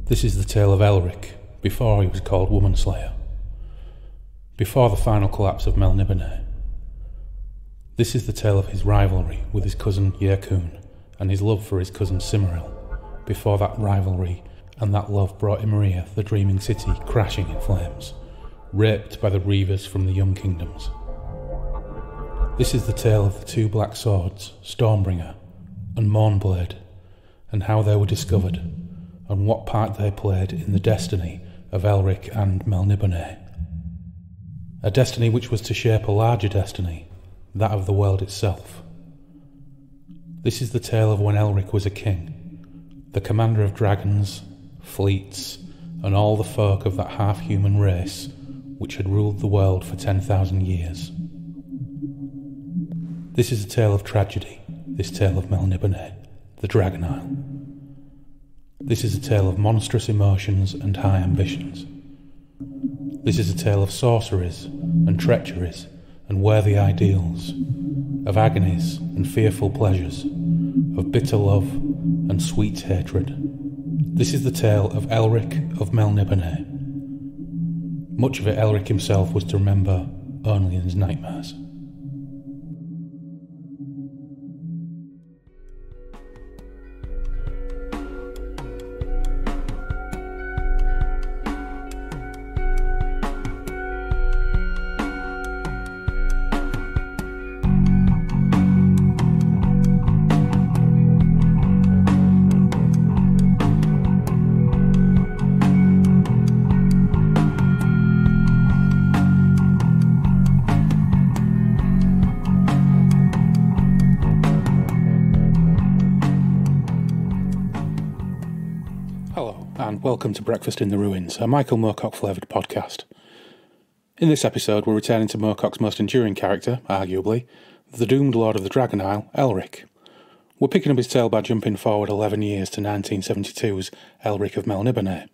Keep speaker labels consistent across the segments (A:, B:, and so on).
A: This is the tale of Elric, before he was called Womanslayer. Before the final collapse of Melniboné. This is the tale of his rivalry with his cousin Yerkun, and his love for his cousin Cimmeril, before that rivalry and that love brought Imrryr, the dreaming city, crashing in flames, raped by the reavers from the Young Kingdoms. This is the tale of the two black swords, Stormbringer and Mournblade, and how they were discovered, and what part they played in the destiny of Elric and Melniboné. A destiny which was to shape a larger destiny, that of the world itself. This is the tale of when Elric was a king, the commander of dragons, fleets, and all the folk of that half-human race which had ruled the world for 10,000 years. This is a tale of tragedy, this tale of Melniboné, the Dragon Isle. This is a tale of monstrous emotions and high ambitions. This is a tale of sorceries and treacheries and worthy ideals, of agonies and fearful pleasures, of bitter love and sweet hatred. This is the tale of Elric of Melniboné. Much of it Elric himself was to remember only in his nightmares. Welcome to Breakfast in the Ruins, a Michael Moorcock flavoured podcast. In this episode, we're returning to Moorcock's most enduring character, arguably, the doomed Lord of the Dragon Isle, Elric. We're picking up his tale by jumping forward 11 years to 1972's Elric of Melniboné.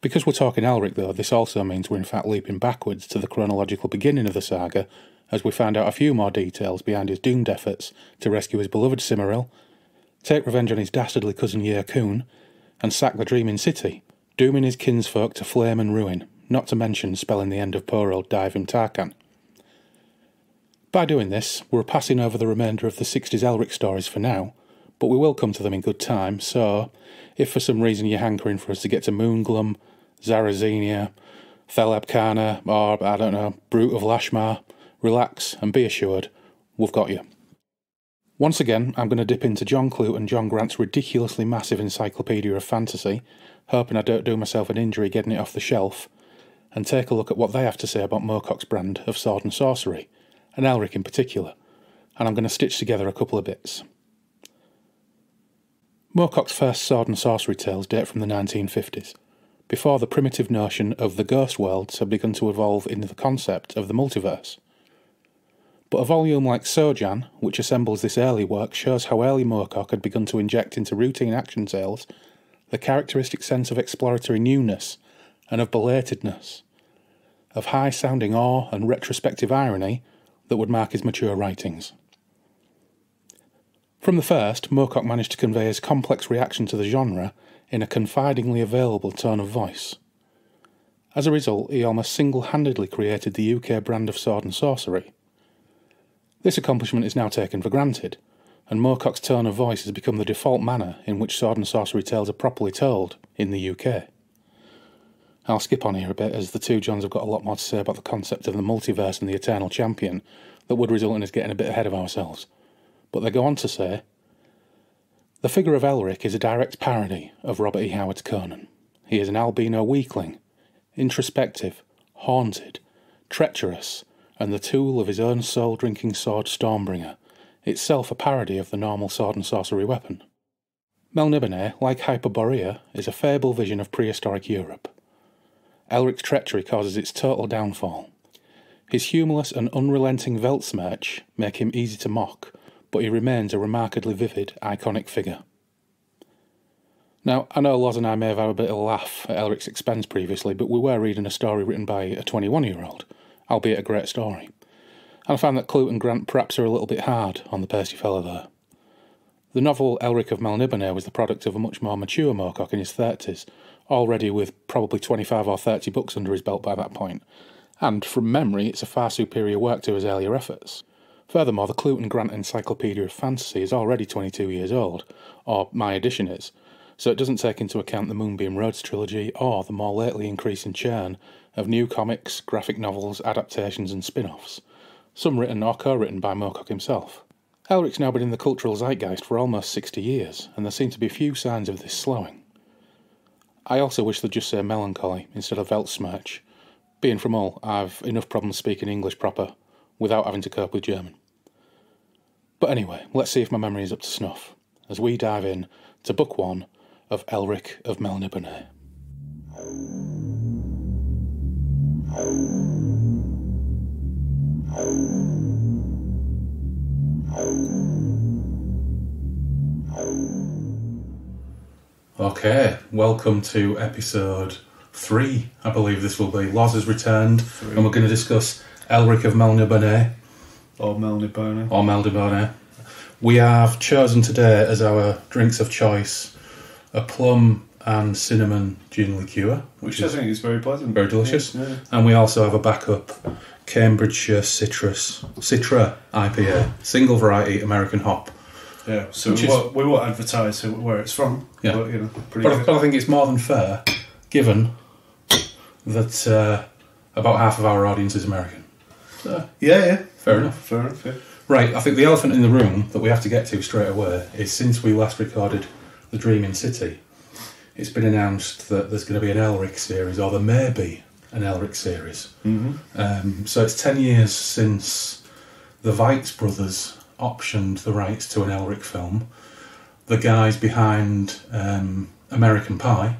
A: Because we're talking Elric, though, this also means we're in fact leaping backwards to the chronological beginning of the saga, as we find out a few more details behind his doomed efforts to rescue his beloved Cimmeril, take revenge on his dastardly cousin Yerkun, and sack the dreaming city, dooming his kinsfolk to flame and ruin, not to mention spelling the end of poor old Divim Tarkan. By doing this, we're passing over the remainder of the 60s Elric stories for now, but we will come to them in good time, so if for some reason you're hankering for us to get to Moonglum, Zarazenia, Thelebkana, or, I don't know, Brute of Lashmar, relax and be assured, we've got you. Once again, I'm going to dip into John Clute and John Grant's ridiculously massive encyclopedia of fantasy, hoping I don't do myself an injury getting it off the shelf, and take a look at what they have to say about Moorcock's brand of sword and sorcery, and Elric in particular, and I'm going to stitch together a couple of bits. Moorcock's first sword and sorcery tales date from the 1950s, before the primitive notion of the ghost worlds had begun to evolve into the concept of the multiverse. But a volume like Sojan, which assembles this early work, shows how early Moorcock had begun to inject into routine action tales the characteristic sense of exploratory newness and of belatedness, of high-sounding awe and retrospective irony that would mark his mature writings. From the first, Moorcock managed to convey his complex reaction to the genre in a confidingly available tone of voice. As a result, he almost single-handedly created the UK brand of sword and sorcery. This accomplishment is now taken for granted, and Moorcock's tone of voice has become the default manner in which sword and sorcery tales are properly told in the UK. I'll skip on here a bit, as the two Johns have got a lot more to say about the concept of the multiverse and the eternal champion that would result in us getting a bit ahead of ourselves. But they go on to say, the figure of Elric is a direct parody of Robert E. Howard's Conan. He is an albino weakling, introspective, haunted, treacherous, and the tool of his own soul-drinking sword Stormbringer, itself a parody of the normal sword and sorcery weapon. Melniboné, like Hyperborea, is a fable vision of prehistoric Europe. Elric's treachery causes its total downfall. His humourless and unrelenting Weltsmerch make him easy to mock, but he remains a remarkably vivid, iconic figure. Now, I know Loz and I may have had a bit of a laugh at Elric's expense previously, but we were reading a story written by a 21-year-old, albeit a great story. And I find that Clute and Grant perhaps are a little bit hard on the pasty fellow there. The novel Elric of Melniboné was the product of a much more mature Moorcock in his 30s, already with probably 25 or 30 books under his belt by that point, and from memory it's a far superior work to his earlier efforts. Furthermore, the Clute and Grant Encyclopedia of Fantasy is already 22 years old, or my edition is, so it doesn't take into account the Moonbeam Roads trilogy or the more lately increasing churn of new comics, graphic novels, adaptations and spin-offs, some written or co-written by Moorcock himself. Elric's now been in the cultural zeitgeist for almost 60 years, and there seem to be few signs of this slowing. I also wish they'd just say melancholy instead of Weltsmerch. Being from Hull, I've enough problems speaking English proper without having to cope with German. But anyway, let's see if my memory is up to snuff, as we dive in to Book 1 of Elric of Melniboné. Okay, welcome to episode 3, I believe this will be. Loz has returned, and we're going to discuss Elric of Melniboné.
B: Or Melniboné.
A: Or Melniboné. We have chosen today as our drinks of choice a plum and cinnamon gin liqueur,
B: which I think is very pleasant.
A: Very delicious.
B: Yeah.
A: And we also have a backup Cambridgeshire Citra IPA, single variety American hop.
B: Yeah, so we won't advertise where it's from.
A: Yeah.
B: But, you know,
A: but I think it's more than fair, given that about half of our audience is American. So,
B: yeah.
A: Fair enough.
B: Yeah.
A: Right, I think the elephant in the room that we have to get to straight away is, since we last recorded The Dreaming City, it's been announced that there's going to be an Elric series, or there may be an Elric series.
B: Mm-hmm.
A: So it's 10 years since the Weitz brothers optioned the rights to an Elric film. The guys behind American Pie.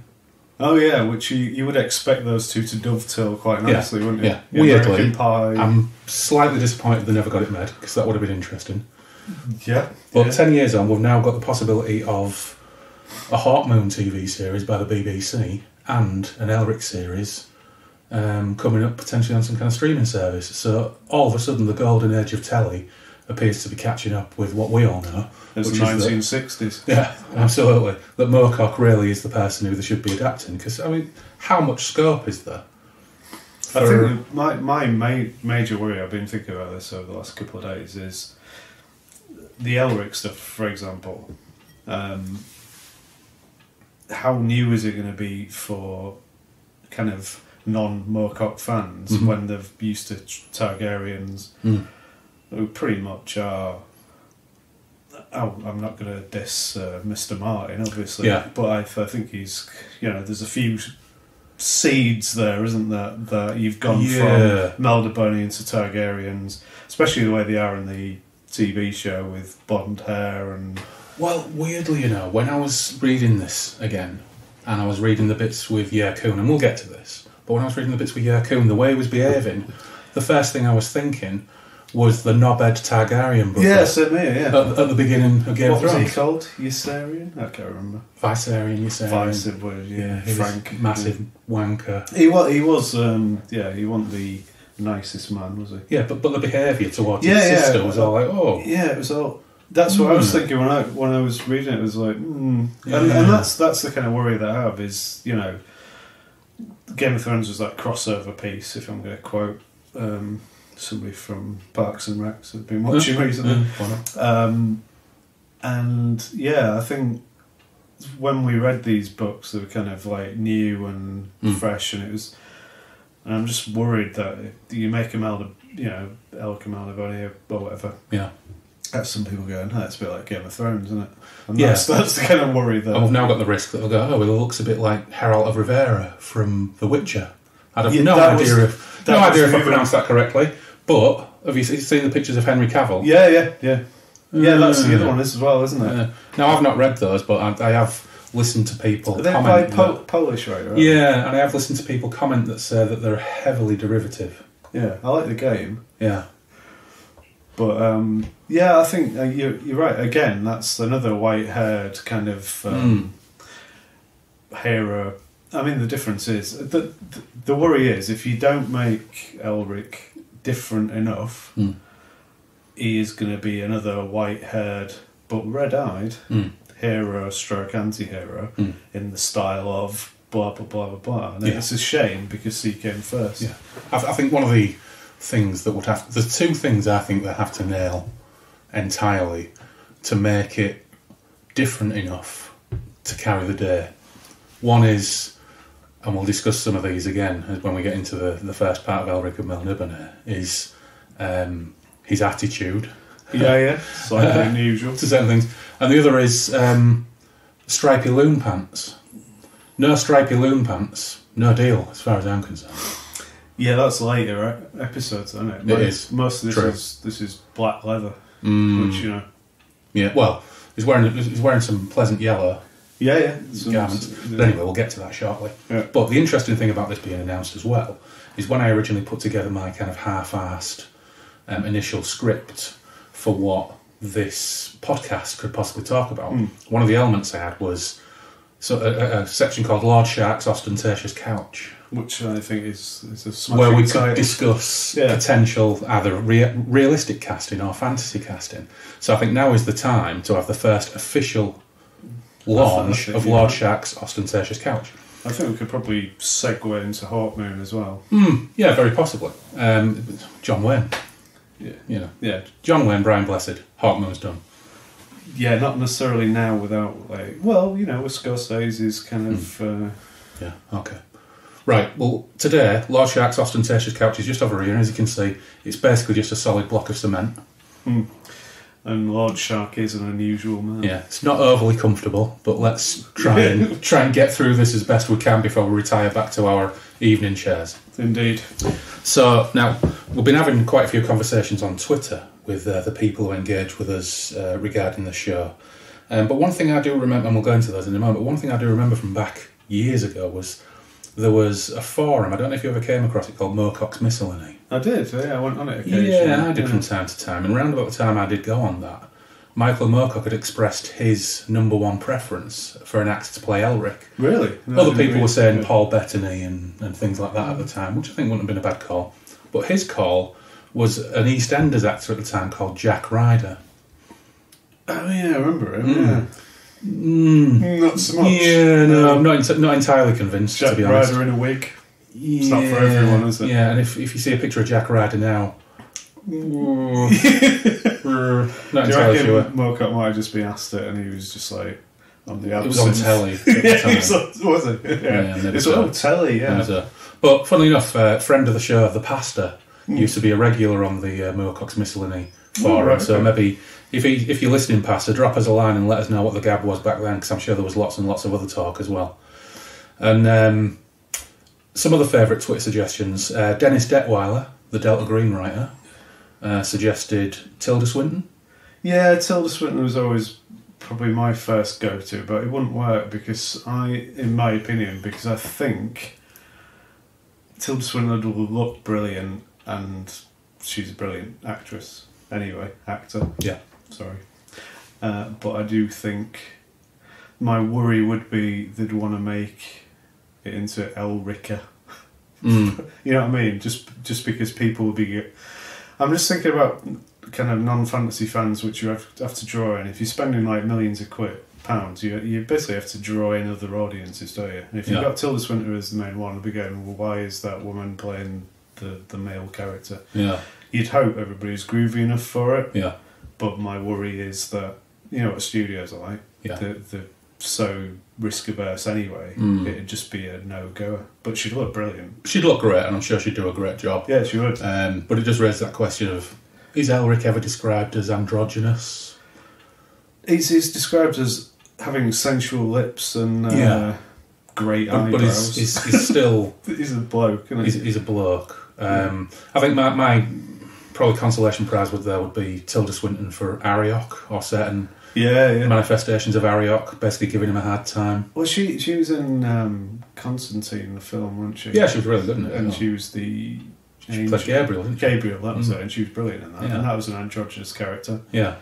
B: Oh yeah, which you would expect those two to dovetail quite nicely, wouldn't you?
A: Yeah, weirdly.
B: American Pie.
A: I'm slightly disappointed they never got it made, because that would have been interesting.
B: Yeah.
A: But 10 years on, we've now got the possibility of a Hawk Moon TV series by the BBC and an Elric series coming up potentially on some kind of streaming service. So all of a sudden the golden age of telly appears to be catching up with what we all know.
B: It's the 1960s.
A: Yeah, absolutely. That Moorcock really is the person who they should be adapting. Because, I mean, how much scope is there?
B: I think my major worry, I've been thinking about this over the last couple of days, is the Elric stuff, for example. How new is it going to be for kind of non-Moorcock fans when they're used to Targaryens who pretty much are... Oh, I'm not going to diss Mr. Martin, obviously, but I think he's... there's a few seeds there, isn't there, that you've gone from Melniboné into Targaryens, especially the way they are in the TV show with blonde hair and...
A: Well, weirdly, when I was reading this again, and I was reading the bits with Yerkun, and we'll get to this, but when I was reading the bits with Yerkun, the way he was behaving, the first thing I was thinking was the knobhead Targaryen brother.
B: Yeah, same here, yeah.
A: At the beginning of Game of Thrones.
B: What was he called? Ysarion? I can't remember.
A: Viserion, Ysarion.
B: Yeah,
A: Frank. Massive wanker.
B: He was, he wasn't the nicest man, was he?
A: Yeah, but the behaviour towards his sister was all like, oh.
B: Yeah, it was all... That's what I was thinking when I was reading it. It was like, and that's the kind of worry that I have is, Game of Thrones was that crossover piece, if I'm going to quote somebody from Parks and Recs who've been watching recently. I think when we read these books, they were kind of like new and fresh, and I'm just worried that if you make Elric of Melniboné or whatever.
A: Yeah.
B: That's some people going, it's a bit like Game of Thrones, isn't it? And that's the kind of worry that...
A: And we've now got the risk that they'll go, it looks a bit like Geralt of Rivera from The Witcher. I have no idea if I pronounced that correctly, but have you seen the pictures of Henry Cavill?
B: Yeah. Yeah, that's the other one as well, isn't it?
A: Now, I've not read those, but I have listened to people
B: comment... They're Polish, right?
A: Yeah, and I have listened to people comment that say that they're heavily derivative.
B: Yeah, I like the game.
A: Yeah.
B: But, I think you're right. Again, that's another white-haired kind of hero. I mean, the difference is... The worry is, if you don't make Elric different enough, he is going to be another white-haired but red-eyed, hero stroke anti-hero, in the style of blah, blah, blah, blah, blah. And it's a shame because he came first.
A: Yeah. I think one of the things that would have... There's two things I think they have to nail entirely to make it different enough to carry the day. One is, and we'll discuss some of these again when we get into the first part of Elric of Melniboné, is his attitude.
B: Yeah, slightly unusual.
A: To certain things. And the other is stripy loon pants. No stripy loon pants, no deal, as far as I'm concerned.
B: Yeah, that's later episodes, isn't it?
A: It is.
B: Most of this is black leather, which, you know...
A: Yeah, well, he's wearing some pleasant yellow garments. But anyway, we'll get to that shortly.
B: Yeah.
A: But the interesting thing about this being announced as well is when I originally put together my kind of half-assed initial script for what this podcast could possibly talk about, one of the elements I had was a section called Lord Shark's Ostentatious Couch.
B: Which I think is a smashing
A: where we could
B: title.
A: discuss potential either realistic casting or fantasy casting. So I think now is the time to have the first official launch of Lord Shark's Ostentatious Couch.
B: I think we could probably segue into Hawkmoon as well.
A: Yeah, very possibly. John Wayne.
B: Yeah.
A: John Wayne, Brian Blessed, Hawkmoon's done.
B: Yeah, not necessarily now without, with Scorsese's kind of...
A: Yeah, okay. Right, well, today, Lord Shark's Ostentatious Couch is just over here, and as you can see, it's basically just a solid block of cement.
B: And Lord Shark is an unusual man.
A: Yeah, it's not overly comfortable, but let's try and get through this as best we can before we retire back to our evening chairs.
B: Indeed.
A: So, now, we've been having quite a few conversations on Twitter with the people who engage with us regarding the show. But one thing I do remember, and we'll go into those in a moment, but one thing I do remember from back years ago was there was a forum, I don't know if you ever came across it, called Moorcock's Miscellany.
B: I did, I went on it occasionally.
A: Yeah, I did from time to time, and around about the time I did go on that, Michael Moorcock had expressed his number one preference for an actor to play Elric.
B: Really?
A: Other people were saying Paul Bettany and things like that at the time, which I think wouldn't have been a bad call. But his call was an EastEnders actor at the time called Jack Ryder.
B: Oh yeah, I remember him, yeah. Not so much.
A: Yeah, no, I'm not entirely convinced,
B: Jack
A: to be honest.
B: Ryder in a wig. It's not for everyone, is it?
A: Yeah, and if you see a picture of Jack Ryder now... not entirely sure.
B: Moorcock might have just been asked it and he was just like, on the absence.
A: It was on telly at the time.
B: Was it? Yeah.
A: It's
B: on telly, yeah.
A: But funnily enough, friend of the show, The Pastor, used to be a regular on the Moorcock's Miscellany forum,
B: right,
A: so maybe... If you're listening, Pastor, drop us a line and let us know what the gab was back then, because I'm sure there was lots and lots of other talk as well. And some other favourite Twitter suggestions. Dennis Detweiler, the Delta Green writer, suggested Tilda Swinton. Yeah,
B: Tilda Swinton was always probably my first go-to, but it wouldn't work because in my opinion, because I think Tilda Swinton would look brilliant and she's a brilliant actress. Anyway, actor.
A: Yeah.
B: Sorry. But I do think my worry would be they'd want to make it into Elrica. You know what I mean? Just because people will be... I'm just thinking about kind of non-fantasy fans which you have to draw in. If you're spending like millions of pounds, you basically have to draw in other audiences, don't you? And if you've got Tilda Swinton as the main one, they'll be going, well, why is that woman playing the male character?
A: Yeah.
B: You'd hope everybody's groovy enough for it.
A: Yeah.
B: But my worry is that, you know what studios are like.
A: Yeah.
B: They're so risk-averse anyway. It'd just be a no-goer. But she'd look brilliant.
A: She'd look great, and I'm sure she'd do a great job.
B: Yeah, she would.
A: But it does raise that question of, is Elric ever described as androgynous?
B: He's described as having sensual lips and great eyebrows.
A: But he's still...
B: He's a bloke, isn't he?
A: He's a bloke. I think my probably consolation prize would be Tilda Swinton for Ariok, or certain manifestations of Ariok, basically giving him a hard time.
B: Well, she was in Constantine, the film, wasn't she?
A: Yeah, she was really good in it.
B: And she was the...
A: She played Gabriel, didn't she?
B: Gabriel, that was it, and she was brilliant in that. Yeah. And that was an androgynous character.
A: Yeah.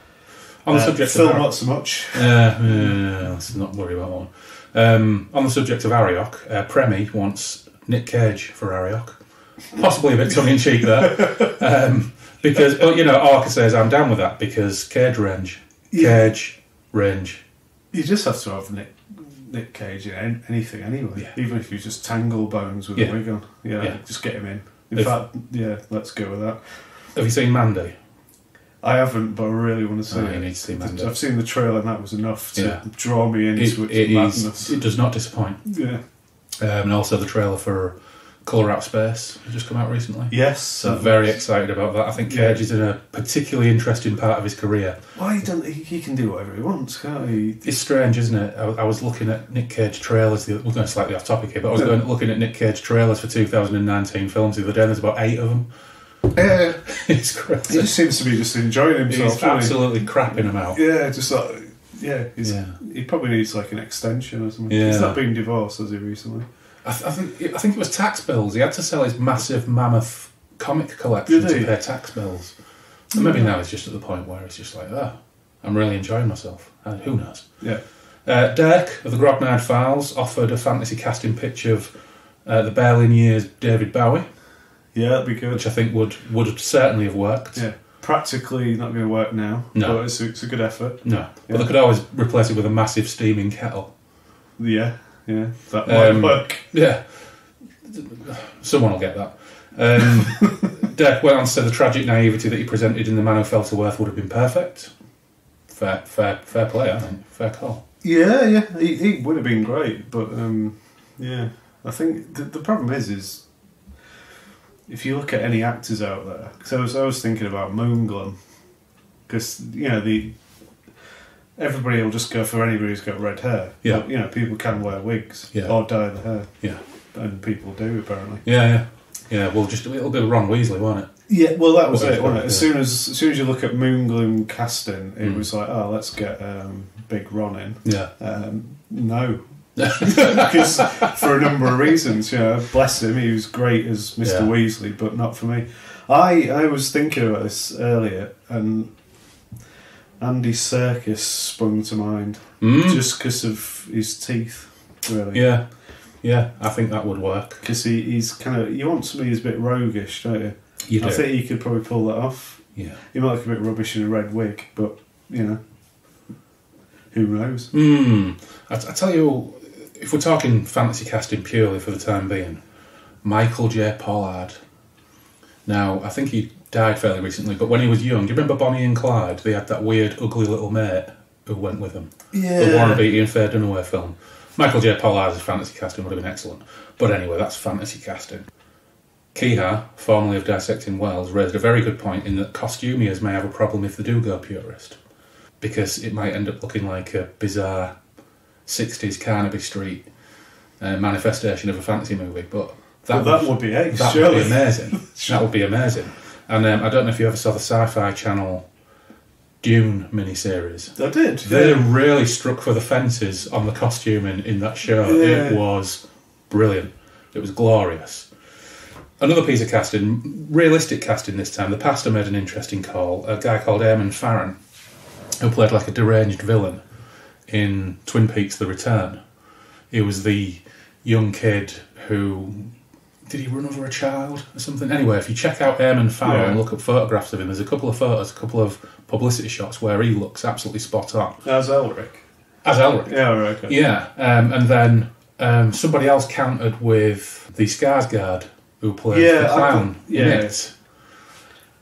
A: On the subject
B: Phil,
A: of
B: not so much.
A: Let's not worry about that one. On the subject of Ariok, Premi wants Nick Cage for Ariok. Possibly a bit tongue-in-cheek there. Because, but, Orca says, I'm down with that, because Cage range. Cage, range.
B: You just have to have Nick Cage in anything anyway.
A: Yeah.
B: Even if you just tangle bones with a wig on. Yeah, just get him in. In fact, let's go with that.
A: Have you seen Mandy?
B: I haven't, but I really want to see it.
A: You need to see Mandy.
B: I've seen the trailer and that was enough to draw me into its madness.
A: It does not disappoint.
B: Yeah.
A: And also the trailer for Colour Out Space has just come out recently.
B: Yes.
A: So I'm very excited about that. I think Cage is in a particularly interesting part of his career.
B: Well, he can do whatever he wants, can't he?
A: It's strange, isn't it? I was looking at Nick Cage trailers. We're going slightly off topic here, but I was looking at Nick Cage trailers for 2019 films the other day, and there's about 8 of them.
B: Yeah.
A: It's crazy.
B: He just seems to be just enjoying himself.
A: He's absolutely crapping them out.
B: Yeah, just like... Yeah, he probably needs like an extension or something.
A: Yeah.
B: He's not been divorced, has he, recently?
A: I think it was tax bills. He had to sell his massive mammoth comic collection to pay tax bills. And maybe now he's just at the point where it's just like, I'm really enjoying myself. And who knows?
B: Yeah.
A: Derek of the Grognard Files offered a fantasy casting pitch of the Berlin Years David Bowie.
B: Yeah, that'd be good.
A: Which I think would certainly have worked.
B: Yeah. Practically not going to work now.
A: No.
B: But it's a good effort.
A: No. But they could always replace it with a massive steaming kettle.
B: Yeah. That might work.
A: Yeah. Someone will get that. Derek went on to say the tragic naivety that he presented in The Man Who Fell to Earth would have been perfect. Fair play, I think. Fair call.
B: Yeah. He would have been great, but I think the problem is if you look at any actors out there, because I was thinking about Moongloom, because everybody will just go for anybody who's got red hair.
A: Yeah.
B: But, people can wear wigs or dye the hair.
A: Yeah.
B: And people do, apparently.
A: Yeah. Well, it'll be Ron Weasley, won't it?
B: Yeah, well, that was it, wasn't it? As soon as you look at Moongloom casting, it was like, let's get Big Ron in.
A: Yeah.
B: No. Because for a number of reasons, bless him, he was great as Mr. Weasley, but not for me. I was thinking about this earlier, and Andy Serkis sprung to mind, just because of his teeth, really.
A: Yeah, I think that would work.
B: Because he's kind of... You want somebody who's a bit roguish, don't you?
A: You do.
B: I think he could probably pull that off.
A: Yeah.
B: He might look a bit rubbish in a red wig, but, who knows?
A: I tell you, if we're talking fantasy casting purely for the time being, Michael J. Pollard. Now, I think he died fairly recently, but when he was young, do you remember Bonnie and Clyde? They had that weird, ugly little mate who went with them.
B: Yeah.
A: The Warren Beatty and Faye Dunaway film. Michael J. Pollard's fantasy casting would have been excellent. But anyway, that's fantasy casting. Keha, formerly of Dissecting Wells, raised a very good point in that costumiers may have a problem if they do go purist. Because it might end up looking like a bizarre 60s Carnaby Street manifestation of a fantasy movie. But that would be ace, that would be amazing. That would be amazing. And I don't know if you ever saw the Sci-Fi Channel Dune miniseries.
B: I did.
A: They really struck for the fences on the costuming in that show.
B: Yeah.
A: It was brilliant. It was glorious. Another piece of casting, realistic casting this time. The pastor made an interesting call. A guy called Eamon Farron, who played like a deranged villain in Twin Peaks: The Return. He was the young kid who... Did he run over a child or something? Anyway, if you check out Eamon Farron and look up photographs of him, there's a couple of photos, a couple of publicity shots where he looks absolutely spot on.
B: As Elric.
A: Yeah,
B: right. Okay.
A: Yeah, and then somebody else countered with the Skarsgård who played the clown in it.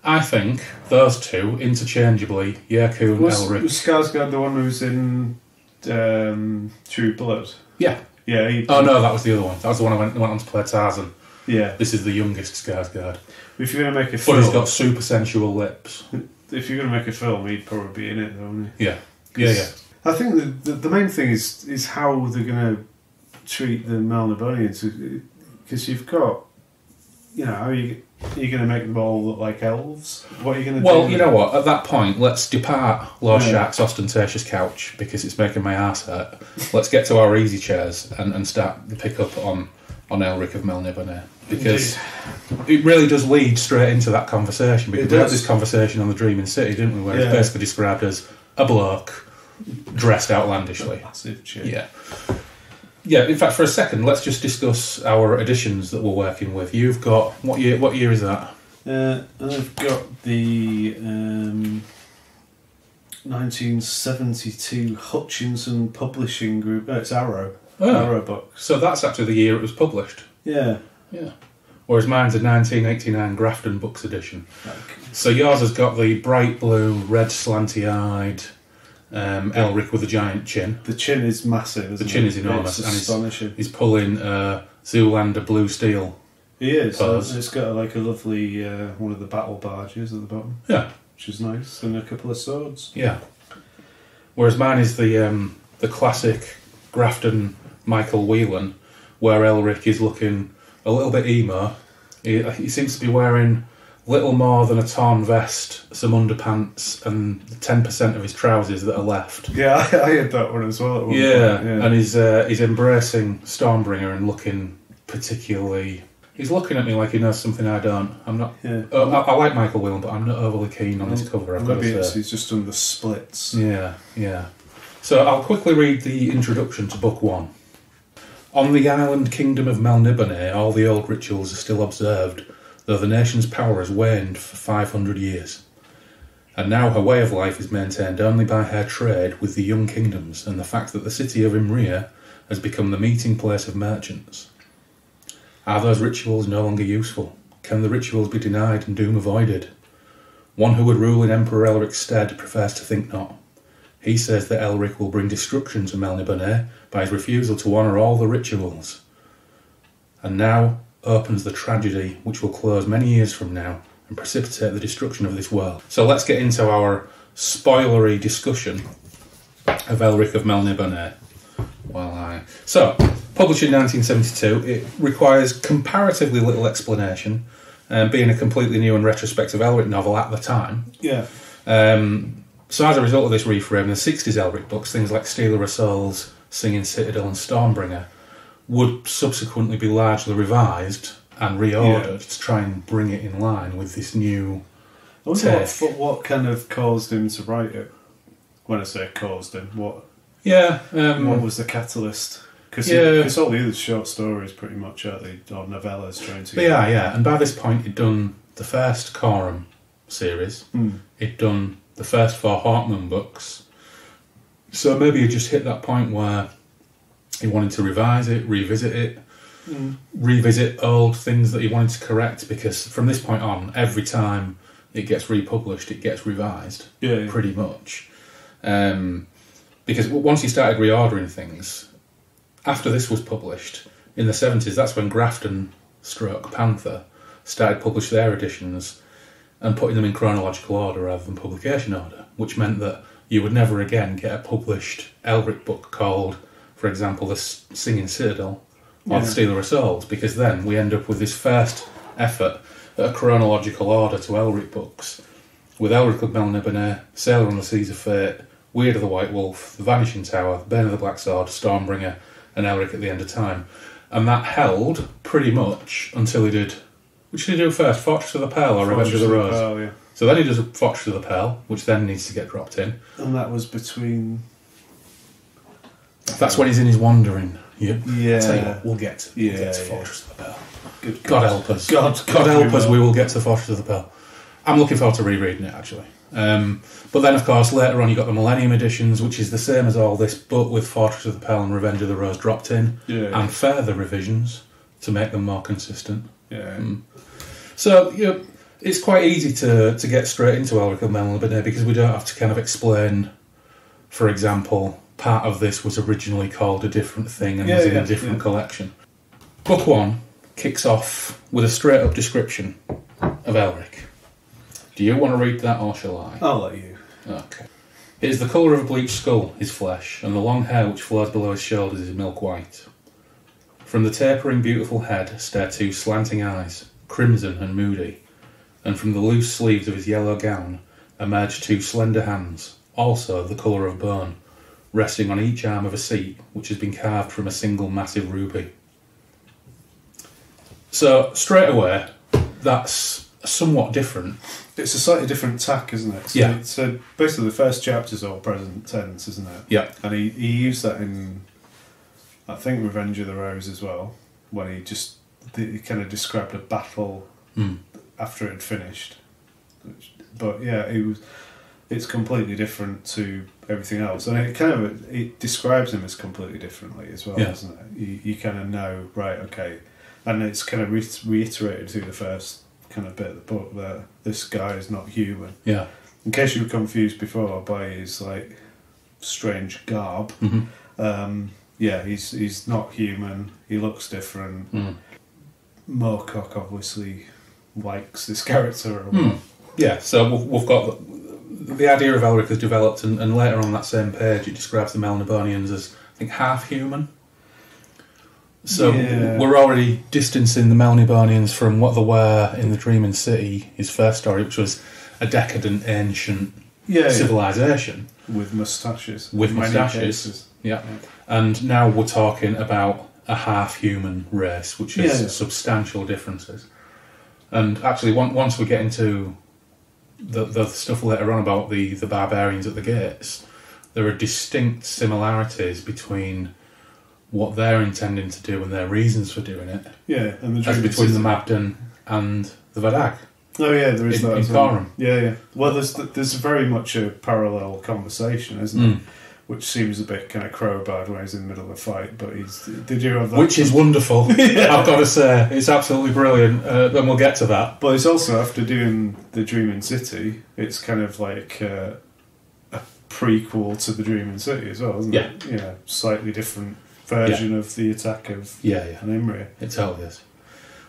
A: I think those two interchangeably, Yerkun and Elric.
B: Was Skarsgård the one who's in True Blood?
A: Yeah.
B: Yeah.
A: No, that was the other one. That was the one I went on to play Tarzan.
B: Yeah.
A: This is the youngest Skarsgård.
B: If you're going to make a film...
A: But he's got super sensual lips.
B: If you're going to make a film, he'd probably be in it, though, wouldn't he?
A: Yeah.
B: I think the main thing is how they're going to treat the Melnibonians. Because you've got... are you going to make them all look like elves? What are you going to do?
A: Well, you know what? At that point, let's depart Lord Shark's ostentatious couch because it's making my arse hurt. Let's get to our easy chairs and start the pick-up on Elric of Melniboné. Because it really does lead straight into that conversation. Because we had this conversation on the Dreaming City, didn't we? Where it's basically described as a bloke dressed outlandishly.
B: Massive chick.
A: Yeah, in fact, for a second, let's just discuss our editions that we're working with. You've got... What year is that?
B: I've got the 1972 Hutchinson Publishing Group. No, it's Arrow.
A: Oh.
B: Arrow books.
A: So that's actually the year it was published.
B: Yeah.
A: Yeah. Whereas mine's a 1989 Grafton Books edition. So yours has got the bright blue, red slanty-eyed Elric with a giant chin.
B: The chin is massive, isn't it?
A: The chin is enormous.
B: It's astonishing.
A: He's pulling Zoolander blue steel.
B: He is.
A: Pose.
B: It's got like a lovely one of the battle barges at the bottom.
A: Yeah.
B: Which is nice. And a couple of swords.
A: Yeah. Whereas mine is the classic Grafton Michael Whelan, where Elric is looking a little bit emo. He seems to be wearing little more than a torn vest, some underpants, and 10% of his trousers that are left.
B: Yeah, I had that one as well at one point.
A: Yeah, and he's embracing Stormbringer and looking particularly... He's looking at me like he knows something I don't. I'm not...
B: Yeah.
A: I like Michael Whelan, but I'm not overly keen on this cover, I've got to say.
B: Maybe he's just done the splits.
A: Yeah, yeah. So I'll quickly read the introduction to Book 1. On the island kingdom of Melniboné, all the old rituals are still observed, though the nation's power has waned for 500 years. And now her way of life is maintained only by her trade with the young kingdoms and the fact that the city of Imrryr has become the meeting place of merchants. Are those rituals no longer useful? Can the rituals be denied and doom avoided? One who would rule in Emperor Elric's stead prefers to think not. He says that Elric will bring destruction to Melniboné by his refusal to honour all the rituals. And now opens the tragedy which will close many years from now and precipitate the destruction of this world. So let's get into our spoilery discussion of Elric of Melniboné. So, published in 1972, it requires comparatively little explanation, being a completely new and retrospective Elric novel at the time.
B: Yeah.
A: So as a result of this reframe, the 60s Elric books, things like Stealer of Souls, Singing Citadel and Stormbringer, would subsequently be largely revised and reordered to try and bring it in line with this new take.
B: What kind of caused him to write it? When I say caused him, what was the catalyst? Because all the other short stories pretty much are or novellas trying to...
A: Yeah. And by this point he'd done the first Coram series, he'd done the first 4 Hawkman books, so maybe he just hit that point where he wanted to revise it, revisit it, revisit old things that he wanted to correct, because from this point on, every time it gets republished, it gets revised, pretty much. Because once he started reordering things, after this was published, in the 70s, that's when Grafton / Panther started publishing their editions and putting them in chronological order rather than publication order, which meant that you would never again get a published Elric book called, for example, The Singing Citadel or The Stealer of Souls, because then we end up with this first effort at a chronological order to Elric books, with Elric of Melniboné, Sailor on the Seas of Fate, Weird of the White Wolf, The Vanishing Tower, Bane of the Black Sword, Stormbringer, and Elric at the End of Time. And that held pretty much until he did... Which did he do first, Fortress of the Pearl or Revenge of the Rose?
B: Pearl, yeah.
A: So then he does Fortress of the Pearl, which then needs to get dropped in.
B: And that was between...
A: That's when he's in his wandering. Yeah. Tell you what, we'll get to Fortress of the Pearl.
B: Good
A: God help us.
B: God
A: help us, we will get to Fortress of the Pearl. I'm looking forward to rereading it, actually. But then, of course, later on you got the Millennium editions, which is the same as all this, but with Fortress of the Pearl and Revenge of the Rose dropped in, and further revisions to make them more consistent.
B: Yeah.
A: So, it's quite easy to get straight into Elric of Melniboné because we don't have to kind of explain, for example, part of this was originally called a different thing and was in a different collection. Book 1 kicks off with a straight-up description of Elric. Do you want to read that or shall I?
B: I'll let you.
A: Okay. It is the colour of a bleached skull, his flesh, and the long hair which flows below his shoulders is milk white. From the tapering beautiful head stare 2 slanting eyes, crimson and moody, and from the loose sleeves of his yellow gown emerge 2 slender hands, also the colour of bone, resting on each arm of a seat which has been carved from a single massive ruby. So, straight away, that's somewhat different.
B: It's a slightly different tack, isn't it? So basically the first chapter's all present tense, isn't it?
A: Yeah.
B: And he used that in, I think, Revenge of the Rose as well, when he kind of described a battle after it had finished. But yeah, it was it's completely different to everything else, and it describes him as completely differently as well, doesn't it? You kind of know, right, okay, and it's kind of reiterated through the first kind of bit of the book that this guy is not human.
A: Yeah.
B: In case you were confused before by his like strange garb, he's not human. He looks different. Moorcock obviously likes this character.
A: Yeah, so we've got the idea of Elric has developed, and later on that same page it describes the Melnibonians as, I think, half human. So we're already distancing the Melnibonians from what they were in the Dreaming City, his first story, which was a decadent, ancient civilization.
B: With moustaches.
A: Yeah. And now we're talking about a half-human race, which has substantial differences. And actually, once we get into the stuff later on about the barbarians at the gates, there are distinct similarities between what they're intending to do and their reasons for doing it.
B: Yeah, and
A: as between the Mabden and the Vadag.
B: Oh yeah, there is that
A: in Forum.
B: Yeah. Well, there's very much a parallel conversation, isn't it? Which seems a bit kind of crowbarred when he's in the middle of a fight, but did you have that?
A: Which is wonderful. I've got to say, it's absolutely brilliant, and we'll get to that.
B: But it's also, after doing the Dreaming City, it's kind of like a prequel to the Dreaming City as well, isn't it? Yeah, slightly different version of the attack of Imrryr.
A: It totally is.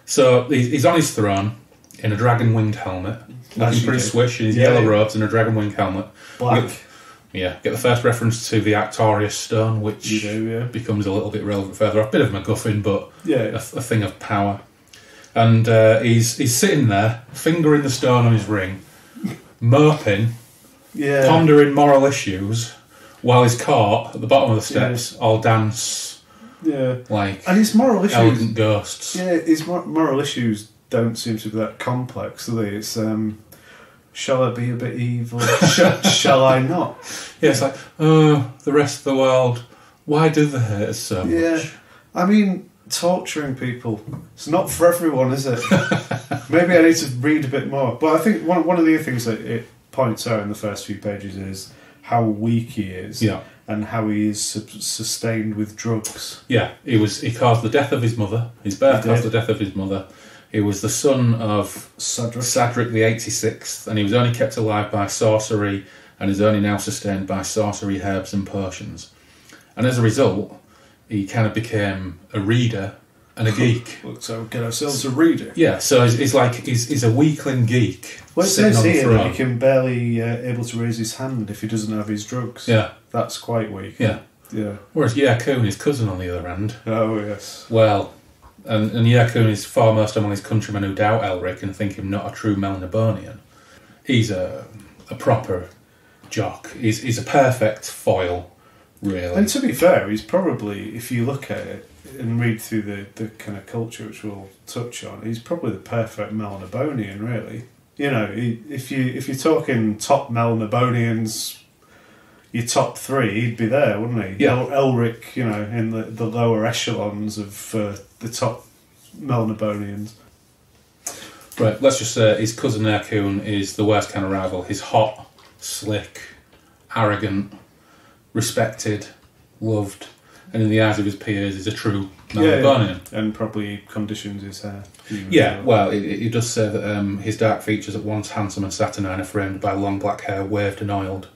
A: So he's on his throne in a dragon-winged helmet, looking pretty swish in his yellow robes and a dragon-winged helmet.
B: Black.
A: Get the first reference to the Arctorius stone, which becomes a little bit relevant further. A bit of MacGuffin, but a thing of power. And he's sitting there, fingering the stone on his ring, moping, pondering moral issues, while his court at the bottom of the steps all dance like
B: and his moral issues,
A: elegant ghosts.
B: Yeah, his moral issues don't seem to be that complex, do they? It's shall I be a bit evil? Shall I not?
A: Yeah, it's like, the rest of the world, why do they hate us so much?
B: Yeah, I mean, torturing people, it's not for everyone, is it? Maybe I need to read a bit more. But I think one of the other things that it points out in the first few pages is how weak he is, and how he is sustained with drugs. Yeah,
A: he caused the death of his mother. His birth caused the death of his mother. He was the son of Sadric the 86th, and he was only kept alive by sorcery, and is only now sustained by sorcery, herbs and potions. And as a result, he kind of became a reader and a geek.
B: So get ourselves a reader.
A: Yeah, so he's a weakling geek.
B: Well, it says here that he can barely able to raise his hand if he doesn't have his drugs.
A: Yeah.
B: That's quite weak.
A: Yeah.
B: Yeah.
A: Whereas Yakun, his cousin, on the other hand...
B: Oh, yes.
A: Well... And Yakun is foremost among his countrymen who doubt Elric and think him not a true Melnibonian. He's a proper jock. He's a perfect foil, really.
B: And to be fair, he's probably, if you look at it and read through the kind of culture which we'll touch on, he's probably the perfect Melnibonian, really. You know, if you're talking top Melnibonians, your top three, he'd be there, wouldn't he?
A: Yeah.
B: Elric, you know, in the lower echelons of the top Melnibonians.
A: Right, let's just say his cousin Yakun is the worst kind of rival. He's hot, slick, arrogant, respected, loved, and in the eyes of his peers is a true Melnibonian.
B: Yeah, and probably conditions his hair.
A: Yeah, well, it does say that his dark features, at once handsome and saturnine, are framed by long black hair waved and oiled.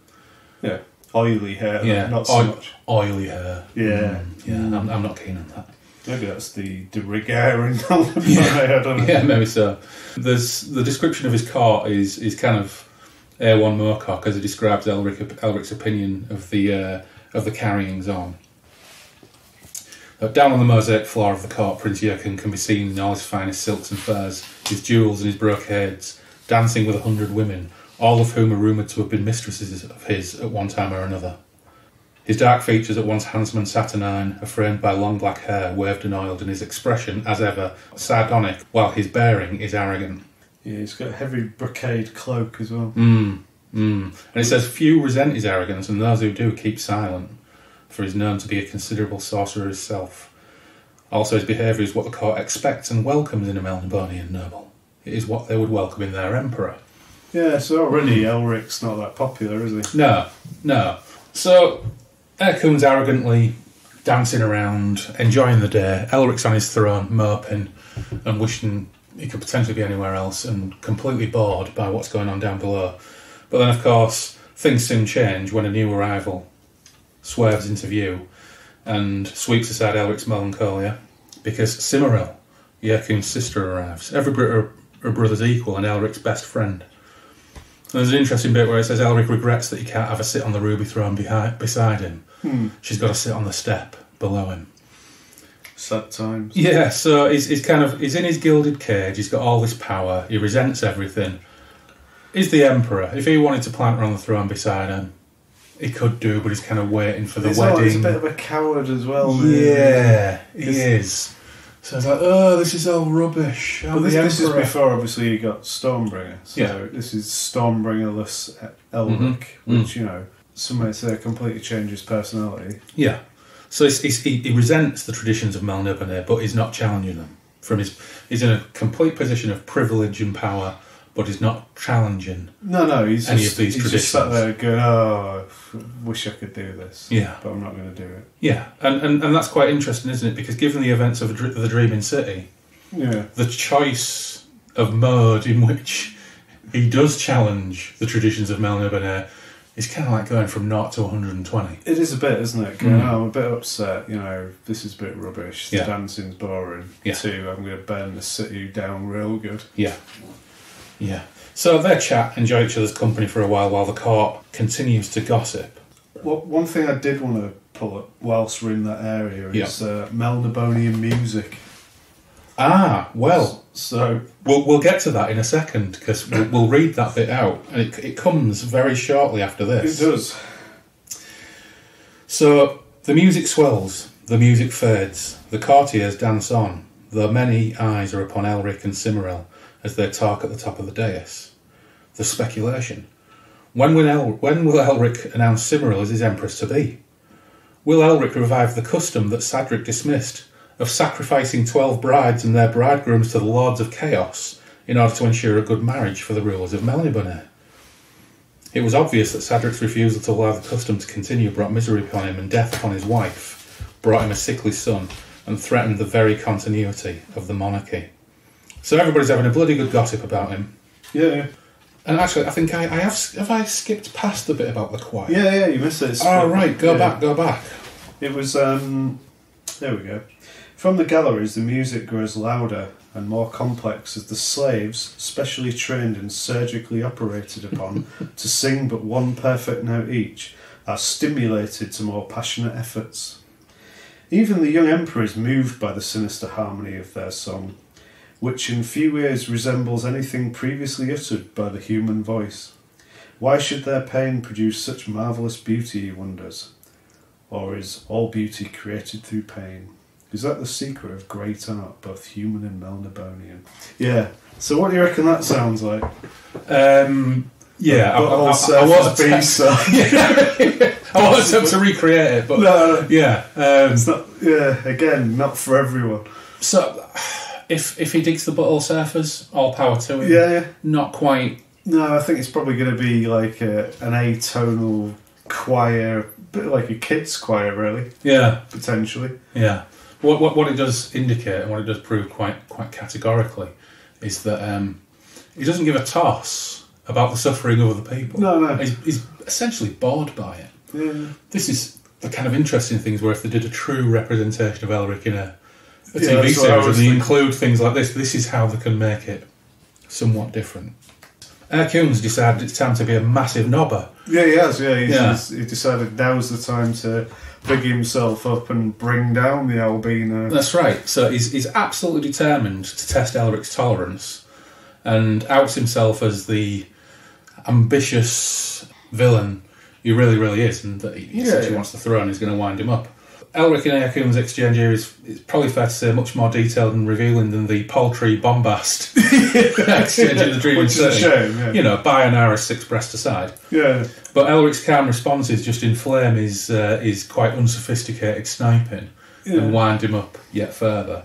B: Yeah. Oily hair, not so much.
A: Oily hair.
B: Yeah.
A: I'm not keen on that.
B: Maybe that's the rigor in I don't know.
A: Yeah, maybe so. There's the description of his court is kind of A1 Moorcock as it describes Elric's opinion of the carryings on. Down on the mosaic floor of the court, Prince Yakun can be seen in all his finest silks and furs, his jewels and his brocades, dancing with 100 women, all of whom are rumoured to have been mistresses of his at one time or another. His dark features, at once handsome and saturnine, are framed by long black hair waved and oiled, and his expression, as ever, sardonic, while his bearing is arrogant.
B: Yeah, he's got a heavy brocade cloak as well.
A: And it says, few resent his arrogance, and those who do keep silent, for he is known to be a considerable sorcerer himself. Also, his behaviour is what the court expects and welcomes in a Melnibonian noble. It is what they would welcome in their emperor.
B: Yeah, so already Elric's not that popular, is he?
A: No. So, Erkun's arrogantly dancing around, enjoying the day. Elric's on his throne, moping and wishing he could potentially be anywhere else and completely bored by what's going on down below. But then, of course, things soon change when a new arrival swerves into view and sweeps aside Elric's melancholia because Cimmeril, Erkun's sister, arrives. Every bit her brother's equal and Elric's best friend. And there's an interesting bit where it says Elric regrets that he can't have a sit on the Ruby Throne beside him. She's got to sit on the step below him.
B: Sad times.
A: Yeah, so he's in his gilded cage, he's got all this power, he resents everything. He's the Emperor. If he wanted to plant her on the throne beside him, he could do, but he's kind of waiting for the wedding.
B: He's a bit of a coward as well.
A: Yeah, he is. So it's like, oh, this is all rubbish.
B: Well, this is before, obviously, you got Stormbringer. So this is Stormbringerless Elric, which, some may say completely changes personality.
A: Yeah. So he resents the traditions of Melniboné, but he's not challenging them. He's in a complete position of privilege and power, but he's not challenging
B: he's
A: any of these traditions.
B: Just sat there going, oh, I wish I could do this.
A: Yeah.
B: But I'm not going to do it.
A: Yeah, and that's quite interesting, isn't it? Because given the events of the Dreaming City,
B: the
A: choice of mode in which he does challenge the traditions of Melniboné is kind of like going from 0 to 120.
B: It is a bit, isn't it? Going, I'm a bit upset, this is a bit rubbish, the dancing's boring.
A: Yeah.
B: Too, I'm going to burn the city down real good.
A: Yeah. So they chat, enjoy each other's company for a while the court continues to gossip.
B: Well, one thing I did want to pull up whilst we're in that area is Melniboné music.
A: Ah, well,
B: so
A: we'll get to that in a second because we'll read that bit out, and it comes very shortly after this.
B: It does.
A: So the music swells, the music fades, the courtiers dance on, though many eyes are upon Elric and Cimmeril as they talk at the top of the dais. The speculation. When will Elric announce Cimmeril as his empress to be? Will Elric revive the custom that Sadric dismissed of sacrificing 12 brides and their bridegrooms to the Lords of Chaos in order to ensure a good marriage for the rulers of Melniboné? It was obvious that Sadric's refusal to allow the custom to continue brought misery upon him and death upon his wife, brought him a sickly son, and threatened the very continuity of the monarchy. So everybody's having a bloody good gossip about him.
B: Yeah.
A: And actually, I think I have I skipped past the bit about the choir?
B: Yeah, you missed it.
A: Oh, right, go back.
B: It was, there we go. From the galleries, the music grows louder and more complex as the slaves, specially trained and surgically operated upon to sing but one perfect note each, are stimulated to more passionate efforts. Even the young emperor is moved by the sinister harmony of their song, which in few ways resembles anything previously uttered by the human voice. Why should their pain produce such marvellous beauty, he wonders? Or is all beauty created through pain? Is that the secret of great art, both human and Melnibonian? Yeah. So what do you reckon that sounds like?
A: Yeah, I want to recreate it, but
B: no.
A: Yeah,
B: it's not. Yeah, again, not for everyone.
A: So, if he digs the butthole surfers, all power to him.
B: Yeah.
A: Not quite.
B: No, I think it's probably going to be like an atonal choir, a bit like a kids' choir, really.
A: Yeah,
B: potentially.
A: Yeah. What it does indicate, and what it does prove quite categorically, is that he doesn't give a toss about the suffering of other people.
B: No.
A: He's essentially bored by it.
B: Yeah.
A: This is the kind of interesting things where if they did a true representation of Elric in a TV series and they include things like this is how they can make it somewhat different. Erkun's decided it's time to be a massive knobber.
B: Yeah, he has. He decided now's the time to big himself up and bring down the albino.
A: That's right. So he's absolutely determined to test Elric's tolerance and outs himself as the ambitious villain he really, really is, and that he essentially wants the throne. He's going to wind him up. Elric and Erkun's exchange here is probably fair to say much more detailed and revealing than the paltry bombast exchange in the Dreaming City.
B: Which is a shame,
A: by an hour 6 breast aside.
B: Yeah.
A: But Elric's calm responses just inflame his quite unsophisticated sniping and wind him up yet further.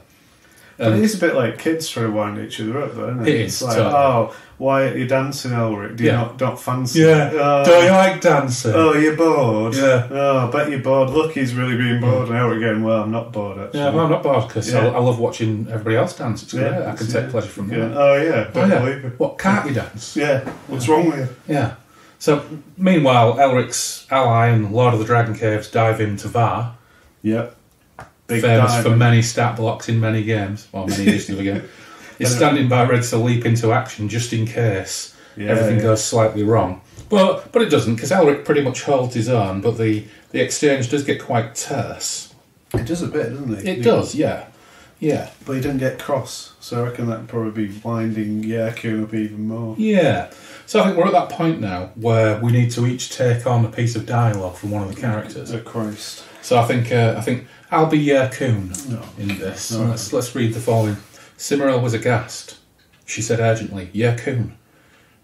B: But it is a bit like kids trying to wind each other up, though, isn't it?
A: It's
B: like,
A: totally.
B: oh, why are you dancing, Elric? Do you not fancy
A: Yeah.
B: it? Oh,
A: Do you like dancing?
B: Oh, you're bored?
A: Yeah.
B: Oh, I bet you're bored. Look, he's really being bored. And Elric going, well, I'm not bored, actually.
A: Yeah, well, I'm not bored because I love watching everybody else dance. It's great. I can take pleasure from that.
B: Yeah. Oh, yeah. Don't believe it.
A: What, can't you dance?
B: Yeah. What's wrong with you?
A: Yeah. So, meanwhile, Elric's ally and Lord of the Dragon Caves dive into Var.
B: Yep.
A: Big famous for many stat blocks in many games, or many editions of the game. He's standing by ready to leap into action just in case everything goes slightly wrong. But it doesn't, because Elric pretty much holds his own, but the exchange does get quite terse.
B: It does a bit, doesn't it?
A: It does, yeah. Yeah.
B: But he doesn't get cross, so I reckon that would probably be winding Yerkun up even more.
A: Yeah. So I think we're at that point now where we need to each take on a piece of dialogue from one of the characters.
B: Oh, Christ.
A: So I think I'll be Yerkun in this.
B: No.
A: Let's read the following. Cimmeril was aghast. She said urgently, Yerkun,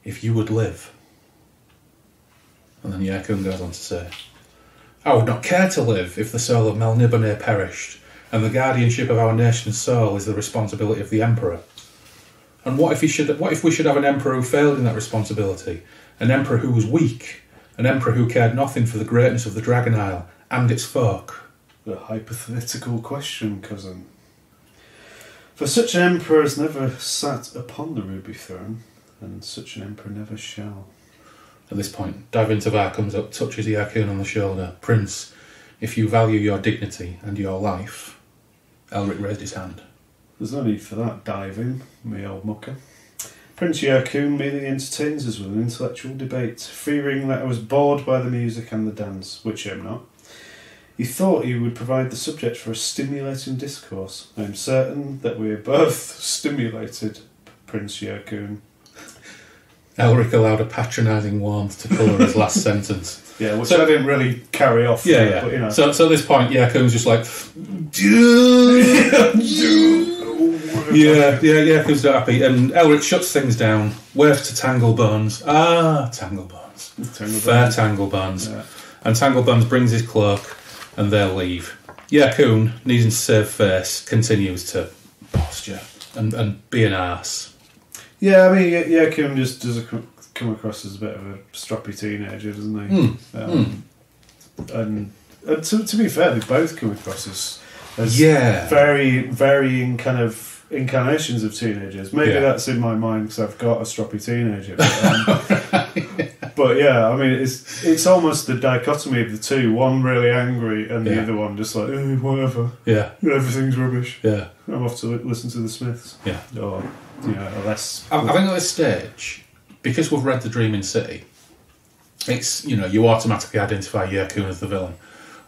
A: if you would live. And then Yerkun goes on to say, I would not care to live if the soul of Melniboné perished, and the guardianship of our nation's soul is the responsibility of the Emperor. And what if we should have an Emperor who failed in that responsibility? An Emperor who was weak? An Emperor who cared nothing for the greatness of the Dragon Isle and its folk?
B: A hypothetical question, cousin. For such an Emperor has never sat upon the Ruby Throne, and such an Emperor never shall. At
A: this point, Davintavar comes up, touches Yerkun on the shoulder. Prince, if you value your dignity and your life... Elric raised his hand.
B: There's no need for that diving, me old mucker. Prince Yerkun merely entertains us with an intellectual debate, fearing that I was bored by the music and the dance, which I am not. He thought he would provide the subject for a stimulating discourse. I am certain that we are both stimulated, Prince Yerkun.
A: Elric allowed a patronising warmth to colour his last sentence.
B: Yeah, which I didn't really carry off.
A: Yeah.
B: But, you know.
A: So at this point, Yerkun's just like... Yerkun's not happy. And Elric shuts things down, waves to Tanglebones. Tanglebones. Fair Tanglebones. Yeah. And Tanglebones brings his cloak, and they'll leave. Yerkun, needing to save face, continues to posture and be an arse.
B: Yeah, I mean, Yerkun just does come across as a bit of a stroppy teenager, doesn't he? And to be fair, they both come across as very varying kind of incarnations of teenagers. Maybe that's in my mind because I've got a stroppy teenager. But yeah, I mean, it's almost the dichotomy of the two. One really angry, and the other one just like, whatever. Yeah, everything's rubbish. Yeah, I'm off to listen to the Smiths. Yeah, or less.
A: I think at this stage, because we've read The Dreaming City, it's you automatically identify Yerkun as the villain,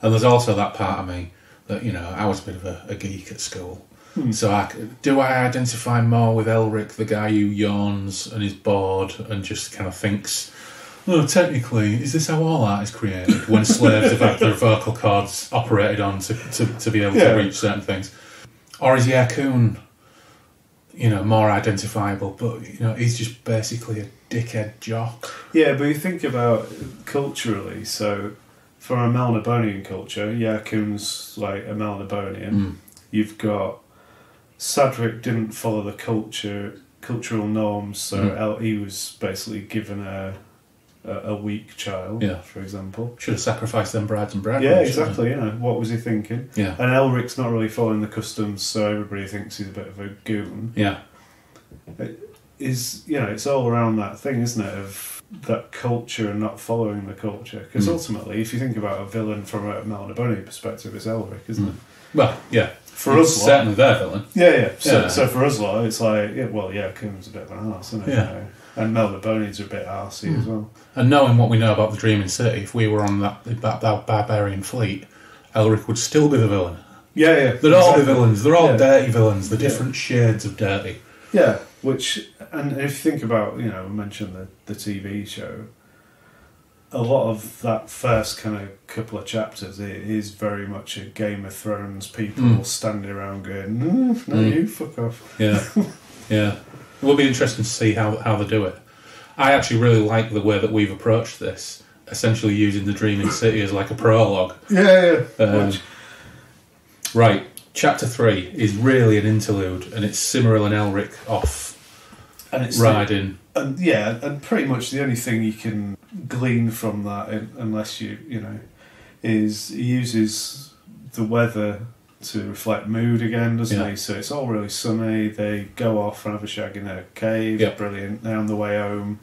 A: and there's also that part of me that I was a bit of a geek at school. So I identify more with Elric, the guy who yawns and is bored and just kind of thinks, technically, is this how all art is created? When slaves have had their vocal cords operated on to be able to reach certain things. Or is Yerkun, more identifiable, but, he's just basically a dickhead jock.
B: Yeah, but you think about culturally, so for a Melnibonian culture, Yerkun's like a Melnibonian. You've got Sadric didn't follow the cultural norms, so he was basically given a weak child, for example.
A: Should have sacrificed them brides and brides.
B: Yeah, exactly, what was he thinking?
A: Yeah.
B: And Elric's not really following the customs, so everybody thinks he's a bit of a goon.
A: Yeah.
B: It's all around that thing, isn't it, of that culture and not following the culture. Because ultimately, if you think about a villain from a Melniboné perspective, it's Elric, isn't it?
A: Well, yeah.
B: For us,
A: certainly their villain.
B: Yeah. So for us, it's like, Kun's a bit of an arse, isn't it?
A: Yeah.
B: And Melnibonians are a bit arsey as well.
A: And knowing what we know about the Dreaming City, if we were on that barbarian fleet, Elric would still be the villain.
B: Yeah.
A: They'd all be villains. They're all dirty villains. They're different shades of dirty.
B: Yeah, and if you think about, we mentioned the TV show, a lot of that first kind of couple of chapters, it is very much a Game of Thrones, people standing around going, you fuck off.
A: Yeah. It will be interesting to see how they do it. I actually really like the way that we've approached this, essentially using the Dreaming City as like a prologue.
B: Yeah.
A: Right, Chapter 3 is really an interlude, and it's Cymrill and Elric off
B: and it's
A: riding.
B: And pretty much the only thing you can glean from that, unless you know, is he uses the weather to reflect mood again, doesn't he? So it's all really sunny. They go off and have a shag in a cave. Brilliant. They're on the way home.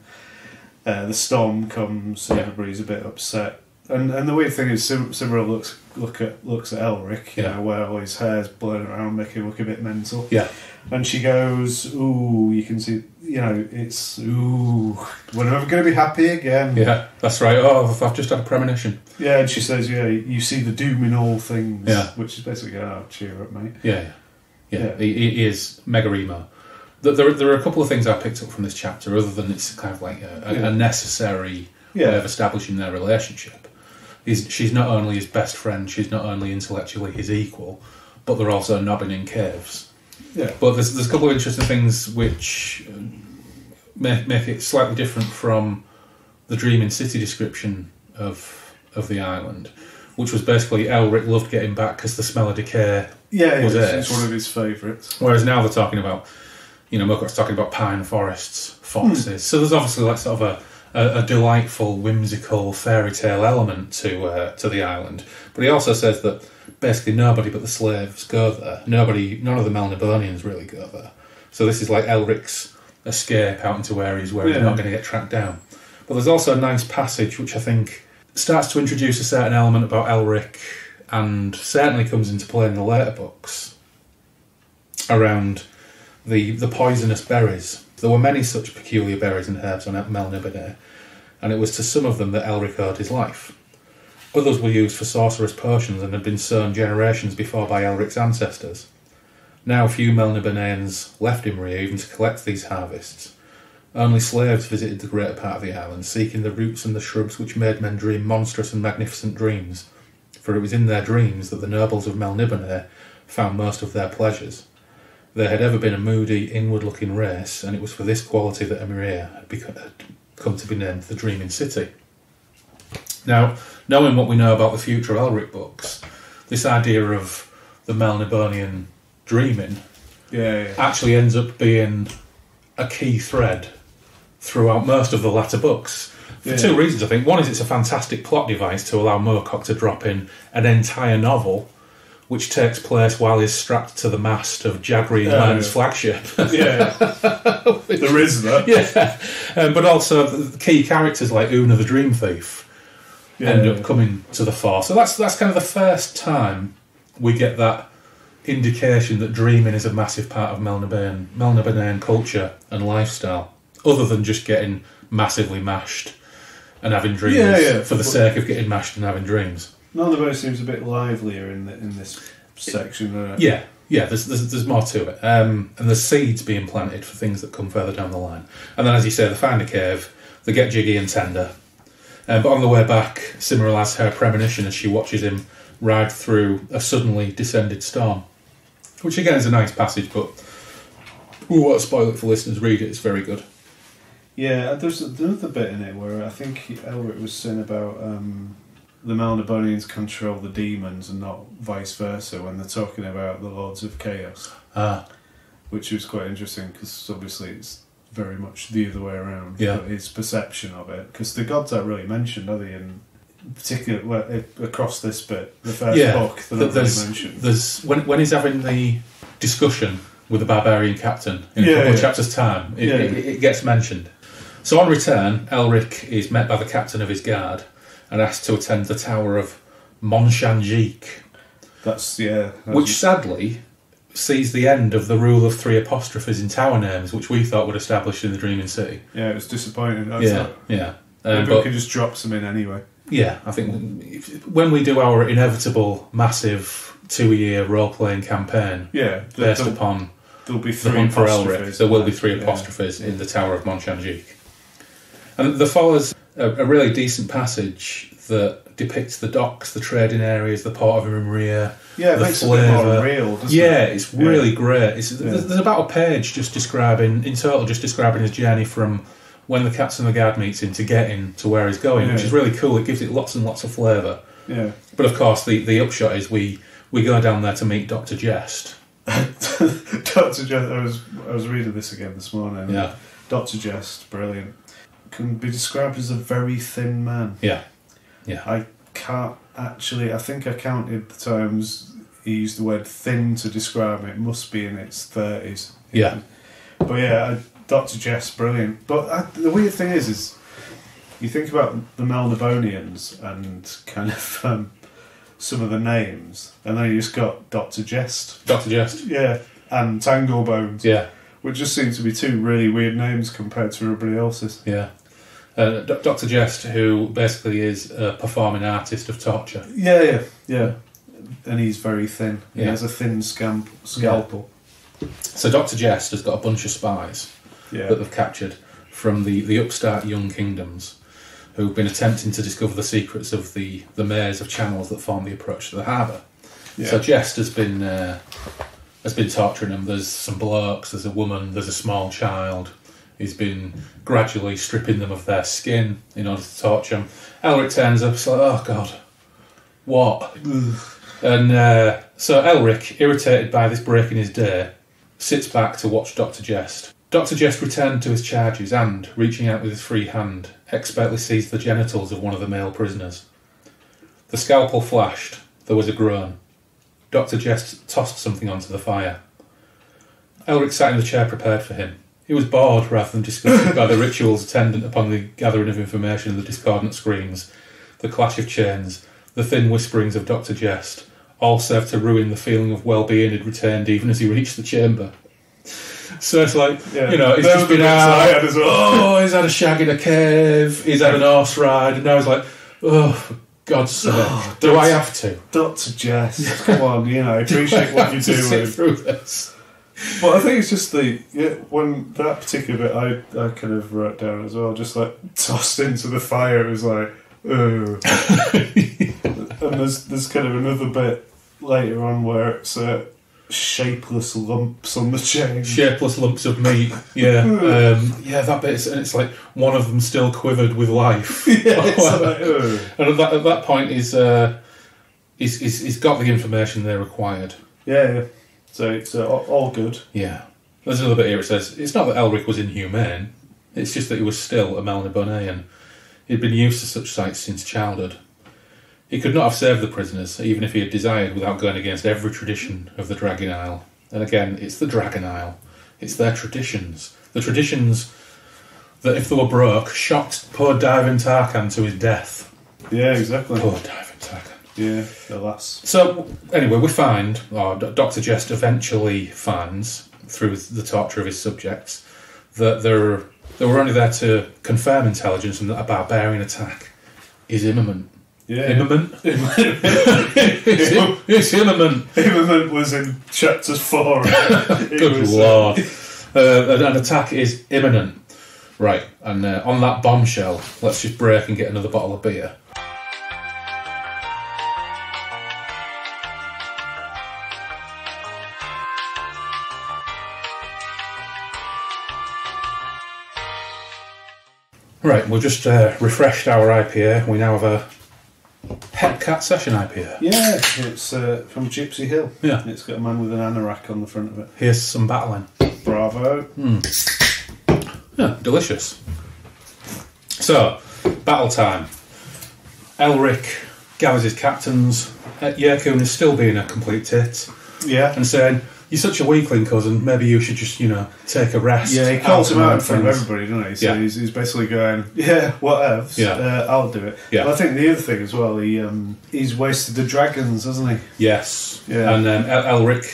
B: The storm comes. Everybody's a bit upset. And the weird thing is, Cymrill looks at Elric, you know, where all his hair's blowing around, making him look a bit mental. Yeah. And she goes, "Ooh, you can see, you know, it's ooh, we're never going to be happy again." Yeah,
A: that's right. Oh, I've just had a premonition.
B: Yeah, and she says, "Yeah, you see the doom in all things." Yeah. Which is basically, "Oh, cheer up, mate."
A: Yeah. He is mega emo. There are a couple of things I picked up from this chapter, other than it's kind of like a necessary way of establishing their relationship. She's not only his best friend, she's not only intellectually his equal, but they're also nobbing in caves. Yeah. But there's a couple of interesting things which make it slightly different from the Dreaming City description of the island, which was basically Elric loved getting back because the smell of decay was
B: it's one of his favourites.
A: Whereas now they're talking about, you know, Moorcock's talking about pine forests, foxes. So there's obviously like sort of a delightful, whimsical fairy tale element to the island. But he also says that basically nobody but the slaves go there. None of the Melnibonians really go there. So this is like Elric's escape out into areas where he's not going to get tracked down. But there's also a nice passage which I think starts to introduce a certain element about Elric, and certainly comes into play in the later books, around the poisonous berries. There were many such peculiar berries and herbs on Melniboné, and it was to some of them that Elric owed his life. Others were used for sorcerous potions and had been sown generations before by Elric's ancestors. Now few Melnibonéans left Imrryr even to collect these harvests. Only slaves visited the greater part of the island, seeking the roots and the shrubs which made men dream monstrous and magnificent dreams. For it was in their dreams that the nobles of Melniboné found most of their pleasures. They had ever been a moody, inward-looking race, and it was for this quality that Imrryr had come to be named the Dreaming City. Now, knowing what we know about the future Elric books, this idea of the Melnibonian dreaming actually ends up being a key thread throughout most of the latter books. For two reasons, I think. One is it's a fantastic plot device to allow Moorcock to drop in an entire novel which takes place while he's strapped to the mast of Jagri Man's flagship.
B: There is that.
A: Yeah. But also the key characters like Una the Dream Thief end up coming to the fore. So that's kind of the first time we get that indication that dreaming is a massive part of Melnibonéan culture and lifestyle, other than just getting massively mashed and having dreams for the sake of getting mashed and having dreams.
B: Melniboné seems a bit livelier in this section.
A: There's more to it, and there's seeds being planted for things that come further down the line. And then, as you say, they find a cave, they get jiggy and tender. But on the way back, Cymrill has her premonition as she watches him ride through a suddenly descended storm, which again is a nice passage, but we won't spoil it for listeners. Read it; it's very good.
B: Yeah, there's another bit in it where I think Elric was saying about the Melnibonians control the demons and not vice versa when they're talking about the Lords of Chaos. Which was quite interesting because obviously it's very much the other way around.
A: Yeah.
B: But his perception of it, because the gods aren't really mentioned, are they? In particular, across this bit, the first book, they're not really mentioned.
A: There's when he's having the discussion with the barbarian captain in a couple of chapters' time, it gets mentioned. So on return, Elric is met by the captain of his guard and asked to attend the Tower of Monchangique. Which sadly sees the end of the rule of 3 apostrophes in tower names, which we thought would establish in the Dreaming City.
B: Yeah, it was disappointing.
A: Maybe
B: we could just drop some in anyway.
A: Yeah, I think when we do our inevitable, massive 2-year role-playing campaign based upon
B: there'll be
A: 3
B: the hunt for Elric,
A: there will be 3 apostrophes in the Tower of Monchangique. And there follows a really decent passage that depicts the docks, the trading areas, the port of Imrryr.
B: Yeah, it makes it a bit more real, doesn't it?
A: It's really great. There's about a page just describing his journey from when the captain of the guard meets him to getting to where he's going, which is really cool. It gives it lots and lots of flavour.
B: Yeah.
A: But of course, the upshot is we we go down there to meet Dr. Jest.
B: Dr. Jest, I was reading this again this morning.
A: Yeah.
B: Dr. Jest, brilliant. Can be described as a very thin man.
A: Yeah. Yeah.
B: I can't actually, I think I counted the times he used the word thin to describe it. It must be in its 30s.
A: Yeah.
B: But yeah, Dr. Jest, brilliant. But the weird thing is you think about the Melnibonians and kind of some of the names, and then you just got Dr. Jest.
A: Dr. Jest.
B: Yeah, and Tanglebones.
A: Yeah.
B: Which just seems to be two really weird names compared to everybody else's.
A: Yeah. Dr. Jest, who basically is a performing artist of torture.
B: Yeah. And he's very thin. He
A: Yeah.
B: has a thin scalpel.
A: Yeah. So Dr. Jest has got a bunch of spies that they've captured from the upstart young kingdoms, who've been attempting to discover the secrets of the maze of channels that form the approach to the harbour. Yeah. So Jest has been torturing them. There's some blokes, there's a woman, there's a small child. He's been gradually stripping them of their skin in order to torture them. Elric turns up, it's like, oh God, what? And so Elric, irritated by this break in his day, sits back to watch Dr. Jest. Dr. Jest returned to his charges and, reaching out with his free hand, expertly seized the genitals of one of the male prisoners. The scalpel flashed. There was a groan. Dr. Jest tossed something onto the fire. Elric sat in the chair prepared for him. He was bored rather than disgusted by the rituals attendant upon the gathering of information and the discordant screams, the clash of chains, the thin whisperings of Dr. Jest, all served to ruin the feeling of well-being he'd retained even as he reached the chamber. So it's like, you know, he's just been out, as well. He's had a shag in a cave, he's had an horse ride, and now he's like, oh, for God's sake, do I have to?
B: Dr. Jest, come on, you know, I appreciate what you're doing.
A: Sit through this.
B: But I think it's just when that particular bit I kind of wrote down as well, just like tossed into the fire, it was like, oh. And there's kind of another bit later on where it's shapeless lumps on the chain.
A: Shapeless lumps of meat, yeah. That bit, and it's like one of them still quivered with life. And at that point, he's got the information they required.
B: Yeah. So it's all good.
A: Yeah. There's another bit here. It says it's not that Elric was inhumane. It's just that he was still a Melniboné, and he'd been used to such sights since childhood. He could not have saved the prisoners, even if he had desired, without going against every tradition of the Dragon Isle. And again, it's the Dragon Isle. It's their traditions. The traditions that, if they were broke, shocked poor Derry Tarkan to his death.
B: Yeah, exactly.
A: Poor Derry Tarkan.
B: Yeah, alas.
A: So, anyway, we find, or Dr. Jest eventually finds, through the torture of his subjects, that they were only there to confirm intelligence and that a barbarian attack is imminent.
B: Yeah.
A: Imminent? It's imminent.
B: Imminent was in chapters 4.
A: Good Lord. An attack is imminent. Right, and on that bombshell, let's just break and get another bottle of beer. Right, we've just refreshed our IPA. We now have a Het Cat Session IPA.
B: Yeah, it's from Gypsy Hill.
A: Yeah.
B: It's got a man with an anorak on the front of it.
A: Here's some battling.
B: Bravo.
A: Yeah, delicious. So, battle time. Elric gathers his captains. Yerkun is still being a complete tit.
B: Yeah.
A: And saying, you're such a weakling, cousin, maybe you should just, take a rest.
B: Yeah, he calls him out in front of everybody, doesn't he? So he's basically going, whatever, I'll do it.
A: Yeah.
B: But I think the other thing as well, he's wasted the dragons, hasn't he?
A: Yes.
B: Yeah.
A: And then Elric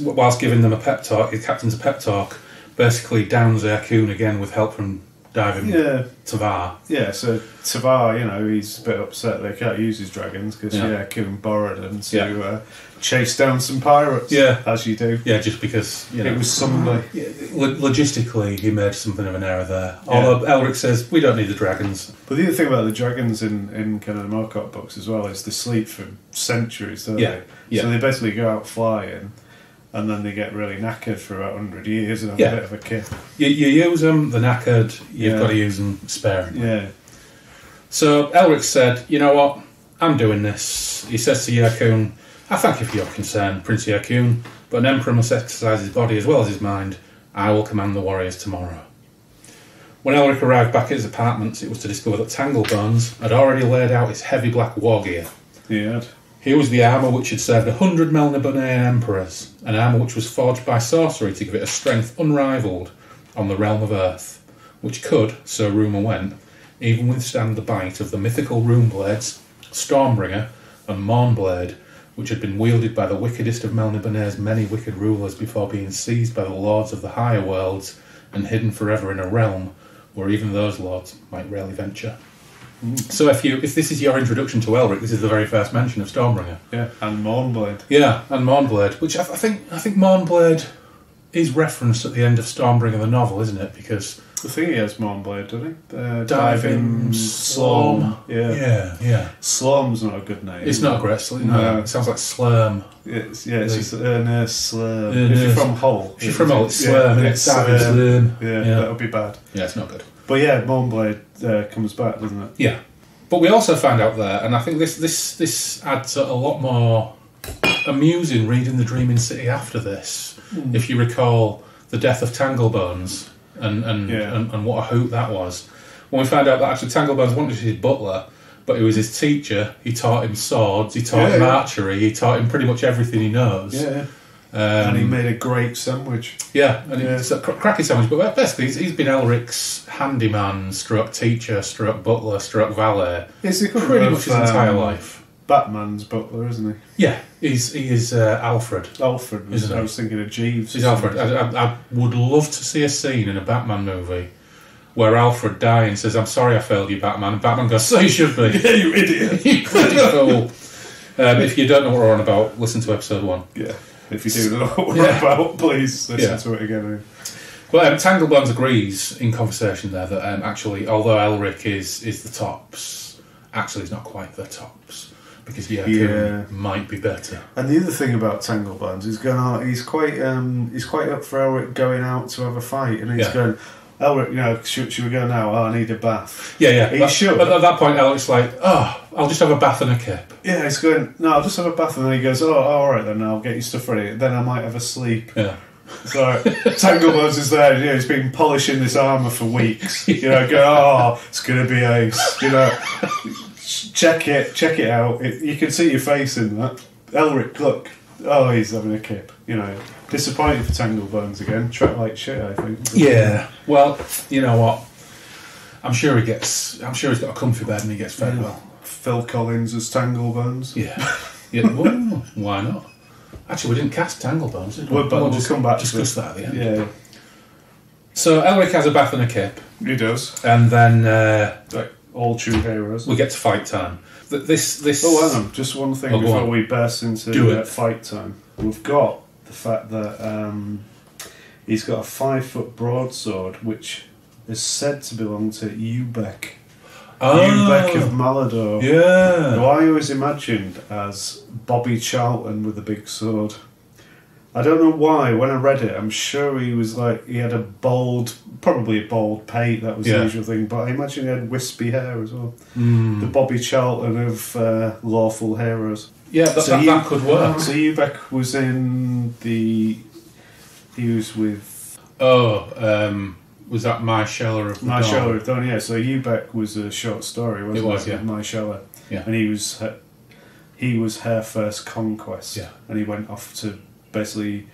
A: whilst giving them a pep talk, his captains a pep talk, basically downs Yerkun again with help from diving Tavar.
B: Yeah, so Tavar, he's a bit upset they can't use his dragons because Yerkun borrowed them to chase down some pirates. Yeah, as you do.
A: Yeah, just because
B: it was somebody.
A: Logistically, he made something of an error there. Although Elric says we don't need the dragons.
B: But the other thing about the dragons in kind of the Moorcock books as well is they sleep for centuries, don't they? Yeah. So they basically go out flying. And then they get really knackered for about 100 years and have a bit of a kick.
A: You use them, the knackered, you've got to use them sparingly.
B: Yeah.
A: So Elric said, you know what, I'm doing this. He says to Yerkun, I thank you for your concern, Prince Yerkun, but an emperor must exercise his body as well as his mind. I will command the warriors tomorrow. When Elric arrived back at his apartments, it was to discover that Tanglebones had already laid out his heavy black war gear.
B: He had.
A: Here was the armour which had served 100 Melniboné emperors, an armour which was forged by sorcery to give it a strength unrivalled on the realm of Earth, which could, so rumour went, even withstand the bite of the mythical runeblades, Stormbringer and Mournblade, which had been wielded by the wickedest of Melniboné's many wicked rulers before being seized by the lords of the higher worlds and hidden forever in a realm where even those lords might rarely venture. So if this is your introduction to Elric, this is the very first mention of Stormbringer.
B: Yeah, and Mournblade.
A: Yeah, and Mournblade, which I think Mournblade is referenced at the end of Stormbringer the novel, isn't it? Because
B: I think he has Mournblade, doesn't he?
A: Diving Slorm.
B: Yeah. Slorm's not a good name.
A: It's not a great name. No. It sounds like Slurm.
B: It's just Slurm. If you're from Hull.
A: If you're from Hull, it's Slurm, and it's Diving Slurm.
B: Yeah, that would be bad.
A: Yeah, it's not good.
B: But yeah, Mournblade comes back, doesn't it?
A: Yeah. But we also found out there, and I think this adds a lot more amusing reading The Dreaming City after this. If you recall the death of Tanglebones and what a hoot that was. When we found out that actually Tanglebones wanted his butler, but he was his teacher, he taught him swords, he taught him archery, he taught him pretty much everything he knows.
B: Yeah. And he made a great sandwich.
A: Yeah, and it's a cracky sandwich. But basically, he's been Elric's handyman, stroke teacher, stroke butler, stroke valet. Pretty much his entire life.
B: Batman's butler, isn't he?
A: Yeah, he is Alfred.
B: Alfred, I was thinking of Jeeves.
A: He's Alfred. I would love to see a scene in a Batman movie where Alfred dying says, "I'm sorry I failed you, Batman." And Batman goes, "So you should be."
B: Yeah, you idiot.
A: You bloody fool. If you don't know what we're on about, listen to episode 1.
B: Yeah. If you do know what we're about, please listen to it again.
A: Well, Tanglebones agrees in conversation there that actually, although Elric is the tops, actually he's not quite the tops because Yerkun might be better.
B: And the other thing about Tanglebones is he's quite up for Elric going out to have a fight, and he's going, Elric, should we go now? Oh, I need a bath.
A: Yeah.
B: He should.
A: But at that point, Elric's like, I'll just have a bath and a kip.
B: Yeah, he's going, no, I'll just have a bath, and then he goes, all right then, I'll get your stuff ready. Then I might have a sleep.
A: Yeah.
B: So Tanglebones is there, he's been polishing this armour for weeks. It's going to be ace. Check it out. You can see your face in that. Elric, look. Oh, he's having a kip. Disappointed for Tanglebones again. Trapped like shit, I think.
A: Yeah. Well, you know what? I'm sure he's got a comfy bed and he gets fed well.
B: Phil Collins as Tanglebones.
A: Yeah. Well, why not? Actually, we didn't cast Tanglebones, did we?
B: We'll just come back to
A: discuss that at the end.
B: Yeah.
A: So Elric has a bath and a kip.
B: He does.
A: And then
B: like all true heroes.
A: We get to fight time. This.
B: Oh, hang on. Just one thing before we burst into fight time. We've got the fact that he's got a 5-foot broadsword, which is said to belong to Ubec. Ubec of Malador.
A: Yeah.
B: Who I always imagined as Bobby Charlton with a big sword. I don't know why. When I read it, I'm sure he had probably a bald pate. That was the usual thing. But I imagine he had wispy hair as well. The Bobby Charlton of lawful heroes.
A: Yeah, that could work.
B: So Ubec was in the. He was with.
A: Was that My Sheller of the
B: My
A: Dawn?
B: Sheller of Dawn, yeah. So Ubec was a short story, wasn't it?
A: It was, yeah.
B: My Sheller.
A: Yeah.
B: And he was her first conquest.
A: Yeah.
B: And he went off to basically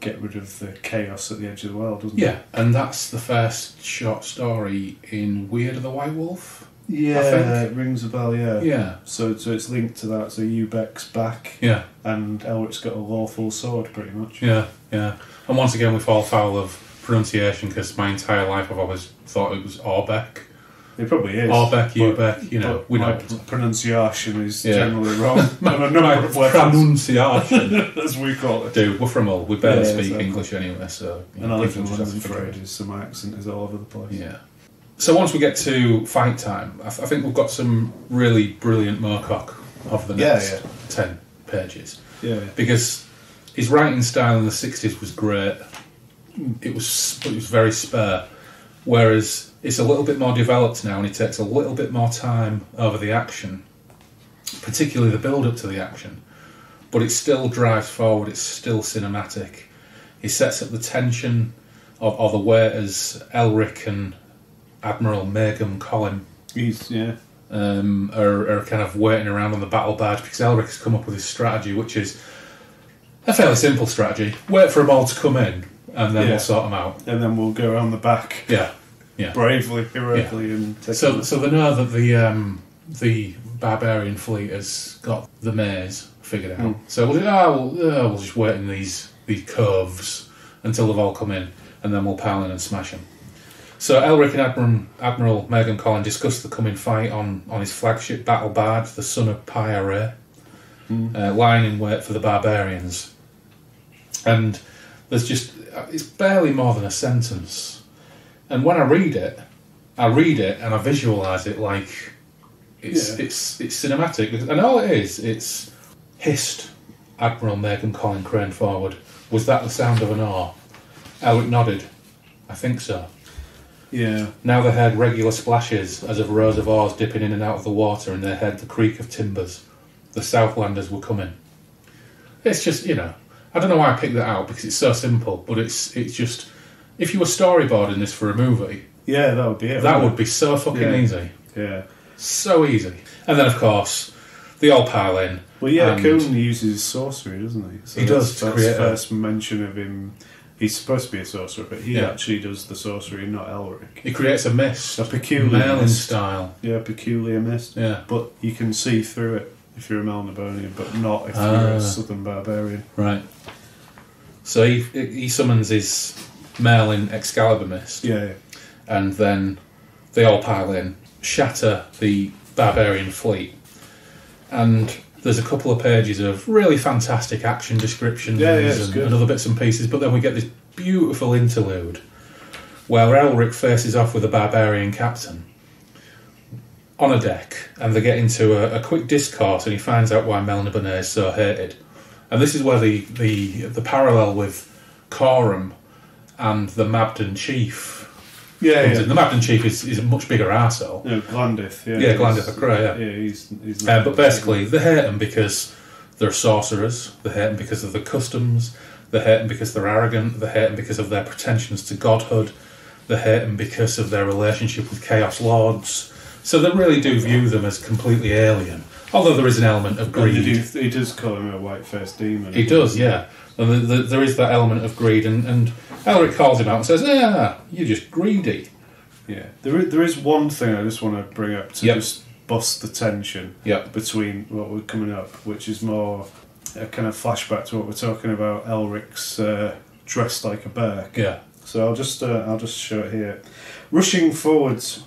B: get rid of the chaos at the edge of the world, doesn't it?
A: Yeah, and that's the first short story in Weird of the White Wolf.
B: Yeah, it rings a bell, yeah.
A: Yeah.
B: So it's linked to that. So Ubec's back.
A: Yeah.
B: And Elric's got a lawful sword, pretty much.
A: Yeah. And once again, we fall foul of pronunciation because my entire life I've always thought it was Orbeck.
B: It probably is.
A: Orbeck, Ubec, we know.
B: Pronunciation is generally wrong. On a number of levels.
A: Pronunciation.
B: As we call it.
A: Dude, we're from Hull. We barely speak English anyway, so...
B: And I live in London for ages, so my accent is all over the place.
A: Yeah. So once we get to fight time, I think we've got some really brilliant Moorcock over the next 10 pages.
B: Yeah.
A: Because his writing style in the 60s was great. It was very spare. Whereas it's a little bit more developed now and he takes a little bit more time over the action. particularly the build-up to the action. But it still drives forward, it's still cinematic. He sets up the tension of the way as Elric and Admiral Megum Colin are kind of waiting around on the battle barge, because Elric has come up with his strategy, which is a fairly simple strategy. Wait for them all to come in, and then we'll sort them out.
B: And then we'll go around the back.
A: Yeah.
B: Bravely, heroically, and take
A: so they know that the barbarian fleet has got the maze figured out. So we'll just wait in these coves until they've all come in, and then we'll pile in and smash them. So Elric and Admiral Megum Colin discuss the coming fight on his flagship battle barge, the Son of Pyre, lying in wait for the barbarians. And it's barely more than a sentence. And when I read it and I visualise it like it's cinematic. And all it is, it's hissed. Admiral Megum Colin craned forward. Was that the sound of an oar? Elric nodded. I think so.
B: Yeah.
A: Now they heard regular splashes as of rows of oars dipping in and out of the water, and they heard the creak of timbers. The Southlanders were coming. It's just, I don't know why I picked that out, because it's so simple, but it's just, if you were storyboarding this for a movie,
B: that would be it.
A: That would be so fucking easy.
B: Yeah. So
A: easy. And then, of course, they all pile in.
B: Well, Conan uses sorcery, doesn't he? So
A: he does.
B: That's the first mention of him. He's supposed to be a sorcerer, but he actually does the sorcery, not Elric.
A: He creates a mist.
B: A peculiar
A: Merlin
B: mist.
A: style.
B: Yeah, peculiar mist.
A: Yeah.
B: But you can see through it if you're a Melnibonian, but not if you're a southern barbarian.
A: Right. So he summons his Merlin Excalibur mist.
B: Yeah.
A: And then they all pile in, shatter the barbarian fleet. And there's a couple of pages of really fantastic action descriptions and other bits and pieces, but then we get this beautiful interlude where Elric faces off with a barbarian captain on a deck, and they get into a quick discourse, and he finds out why Melniboné is so hated. And this is where the parallel with Coram and the Mabden Chief comes in. The Mabden Chief is a much bigger arsehole.
B: Glandith.
A: Glandith O'Cray,
B: he's
A: but basically, they hate him because they're sorcerers, they hate him because of the customs, they hate him because they're arrogant, they hate him because of their pretensions to godhood, they hate him because of their relationship with Chaos Lords. So they really do view them as completely alien, although there is an element of greed.
B: He does call him a white-faced demon.
A: He does, yeah. And there is that element of greed, and Elric calls him out and says, you're just greedy.
B: Yeah. There is one thing I just want to bring up to just bust the tension between what we're coming up, which is more a kind of flashback to what we're talking about, Elric's dressed like a berk.
A: Yeah.
B: So I'll just show it here. Rushing forwards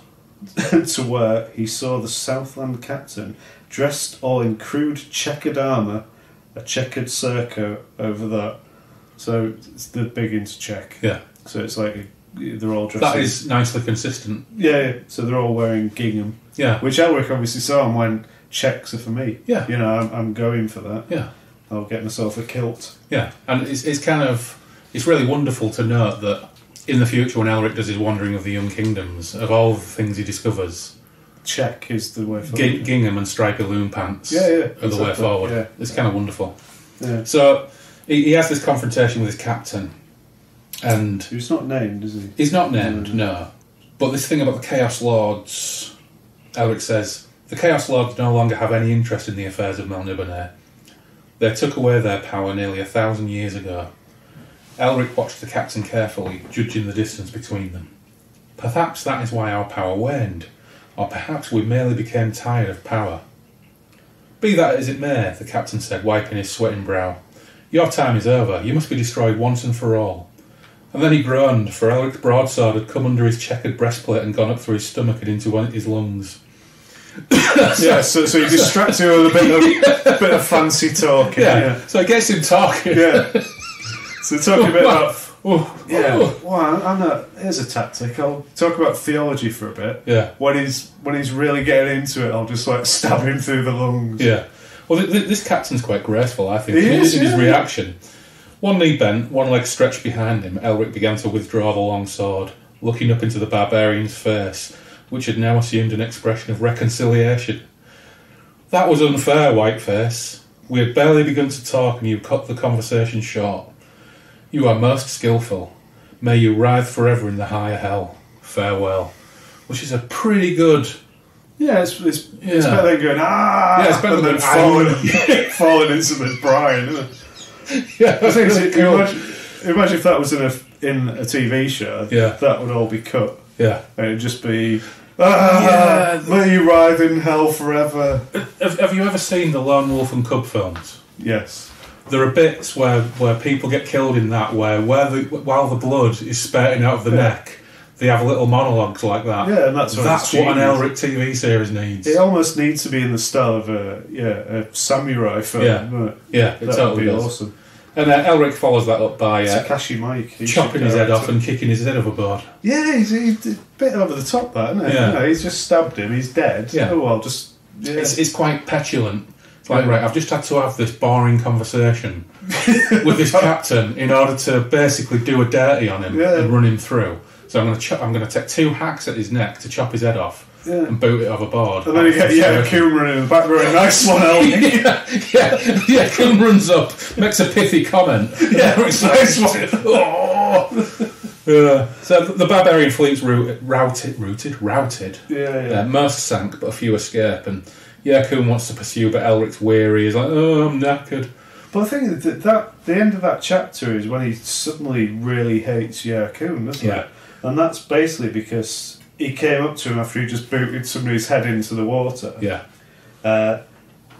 B: to where he saw the Southland captain, dressed all in crude checkered armour, a checkered surcoat over that. So they're big into check.
A: Yeah.
B: So it's like they're all dressed.
A: That is nicely consistent.
B: Yeah. So they're all wearing gingham.
A: Yeah.
B: Which Elric obviously saw and went, checks are for me.
A: Yeah.
B: I'm going for that.
A: Yeah.
B: I'll get myself a kilt.
A: Yeah. And it's really wonderful to note that in the future, when Elric does his Wandering of the Young Kingdoms, of all the things he discovers,
B: check is the way forward.
A: Gingham and stripy loom pants
B: are
A: the way forward.
B: Yeah.
A: It's kind of wonderful.
B: Yeah.
A: So he has this confrontation with his captain, and
B: he's not named, is he?
A: He's not named, no. But this thing about the Chaos Lords, Elric says, the Chaos Lords no longer have any interest in the affairs of Melniboné. They took away their power nearly 1,000 years ago. Elric watched the captain carefully, judging the distance between them. Perhaps that is why our power waned, or perhaps we merely became tired of power. Be that as it may, the captain said, wiping his sweating brow. Your time is over. You must be destroyed once and for all. And then he groaned, for Elric's broadsword had come under his checkered breastplate and gone up through his stomach and into his lungs.
B: So he distracts him with a bit of fancy talking.
A: Yeah. So it gets him talking.
B: Yeah. So talking a bit about... Well, here's a tactic. I'll talk about theology for a bit.
A: Yeah.
B: When he's really getting into it, I'll just stab him through the lungs.
A: Yeah. Well, this captain's quite graceful, I think.
B: He is,
A: in his reaction. One knee bent, one leg stretched behind him, Elric began to withdraw the long sword, looking up into the barbarian's face, which had now assumed an expression of reconciliation. That was unfair, Whiteface. We had barely begun to talk and you cut the conversation short. You are most skillful. May you writhe forever in the higher hell. Farewell. Which is a pretty good...
B: Yeah, it's better than going, ah!
A: Yeah, it's better than
B: falling into the brine, isn't it?
A: Yeah, that's really cool.
B: Imagine if that was in a TV show, that would all be cut.
A: Yeah.
B: And it'd just be, may you writhe in hell forever.
A: Have you ever seen the Lone Wolf and Cub films?
B: Yes.
A: There are bits where people get killed in that, while the blood is spurting out of the neck, they have little monologues like that.
B: Yeah, and that's what
A: an Elric TV series needs.
B: It almost needs to be in the style of a samurai film.
A: Yeah, it totally does.
B: Awesome.
A: And Elric follows that up by
B: Takashi Miike.
A: Chopping his head off and kicking his head overboard.
B: Yeah, he's a bit over the top, that, isn't it?
A: Yeah.
B: You know, he's just stabbed him, he's dead.
A: Yeah.
B: Oh, well, just... Yeah.
A: It's quite petulant. It's like, right, I've just had to have this boring conversation with this captain in order to basically do a dirty on him and run him through. So I'm going to take 2 hacks at his neck to chop his head off and boot it overboard.
B: And then you get Coon running in the back going, nice one,
A: yeah, Coon runs up, makes a pithy comment.
B: Yeah, it's nice one.
A: So the barbarian fleet's routed.
B: Yeah.
A: Most sank, but a few escape. And Coon wants to pursue, but Elric's weary. He's like, oh, I'm knackered.
B: But I think that the end of that chapter is when he suddenly really hates Coon, doesn't it? And that's basically because he came up to him after he just booted somebody's head into the water.
A: Yeah.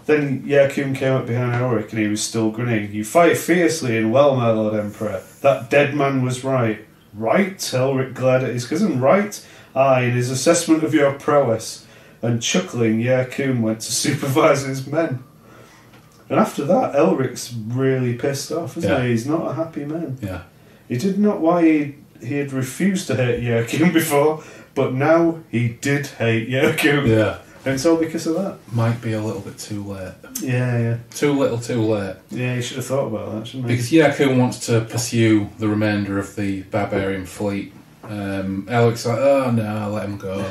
B: Then Coon came up behind Elric and he was still grinning. You fight fiercely and well, my Lord Emperor. That dead man was right. Right? Elric glared at his cousin. Right? Aye, in his assessment of your prowess. And chuckling, Coon went to supervise his men. And after that, Elric's really pissed off, isn't he? He's not a happy man.
A: Yeah.
B: He didn't know why he had refused to hate Yerkun before, but now he did hate Yerkun.
A: Yeah.
B: And it's all because of that.
A: Might be a little bit too late.
B: Yeah.
A: Too little, too late.
B: Yeah, he should have thought about that, shouldn't he?
A: Because Yerkun wants to pursue the remainder of the barbarian fleet. Elric's like, oh no, let him go.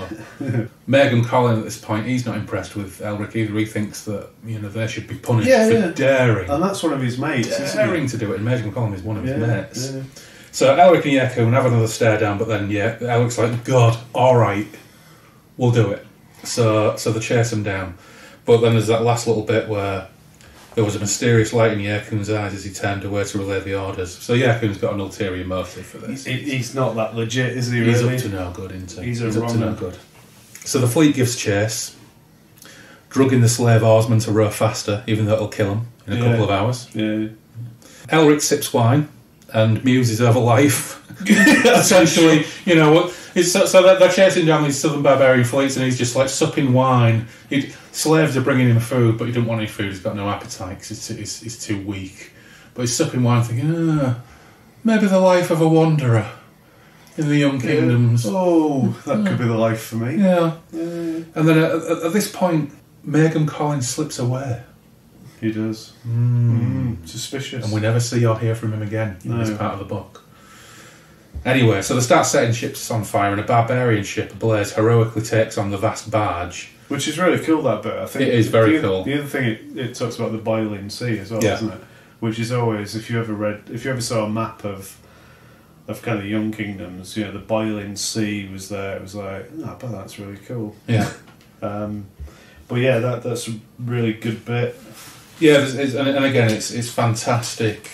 A: Megan Collin at this point, he's not impressed with Elric either. He thinks that they should be punished for daring.
B: And that's one of his mates.
A: Daring to do it, and Megan Collin is one of his mates.
B: Yeah.
A: So Elric and Yerkun have another stare down, but then Elric's like, God, alright, we'll do it. So they chase him down. But then there's that last little bit where there was a mysterious light in Yerkun's eyes as he turned away to relay the orders. So Yerkun's got an ulterior motive for this.
B: He's not that legit, is he, really?
A: He's up to no good, isn't he?
B: He's
A: up to no good. So the fleet gives chase, drugging the slave oarsmen to row faster, even though it'll kill him in a couple of hours.
B: Yeah.
A: Elric sips wine and muses over life. Essentially, so they're chasing down these southern barbarian fleets and he's just like supping wine. Slaves are bringing him food, but he don't want any food. He's got no appetite because he's too weak. But he's supping wine thinking, maybe the life of a wanderer in the Young Kingdoms.
B: Oh, that could be the life for me.
A: Yeah. And then at this point, Megan Collins slips away.
B: He does. Suspicious.
A: And we never see or hear from him again in this part of the book. Anyway, so they start setting ships on fire and a barbarian ship ablaze heroically takes on the vast barge.
B: Which is really cool, that bit. I think
A: it is very cool.
B: The other thing, it talks about the boiling sea as well, doesn't it? Which is always, if you ever saw a map of kind of Young Kingdoms, the boiling sea was there. It was like, I bet that's really cool.
A: Yeah.
B: But yeah, that's a really good bit.
A: Yeah, and again, it's fantastic.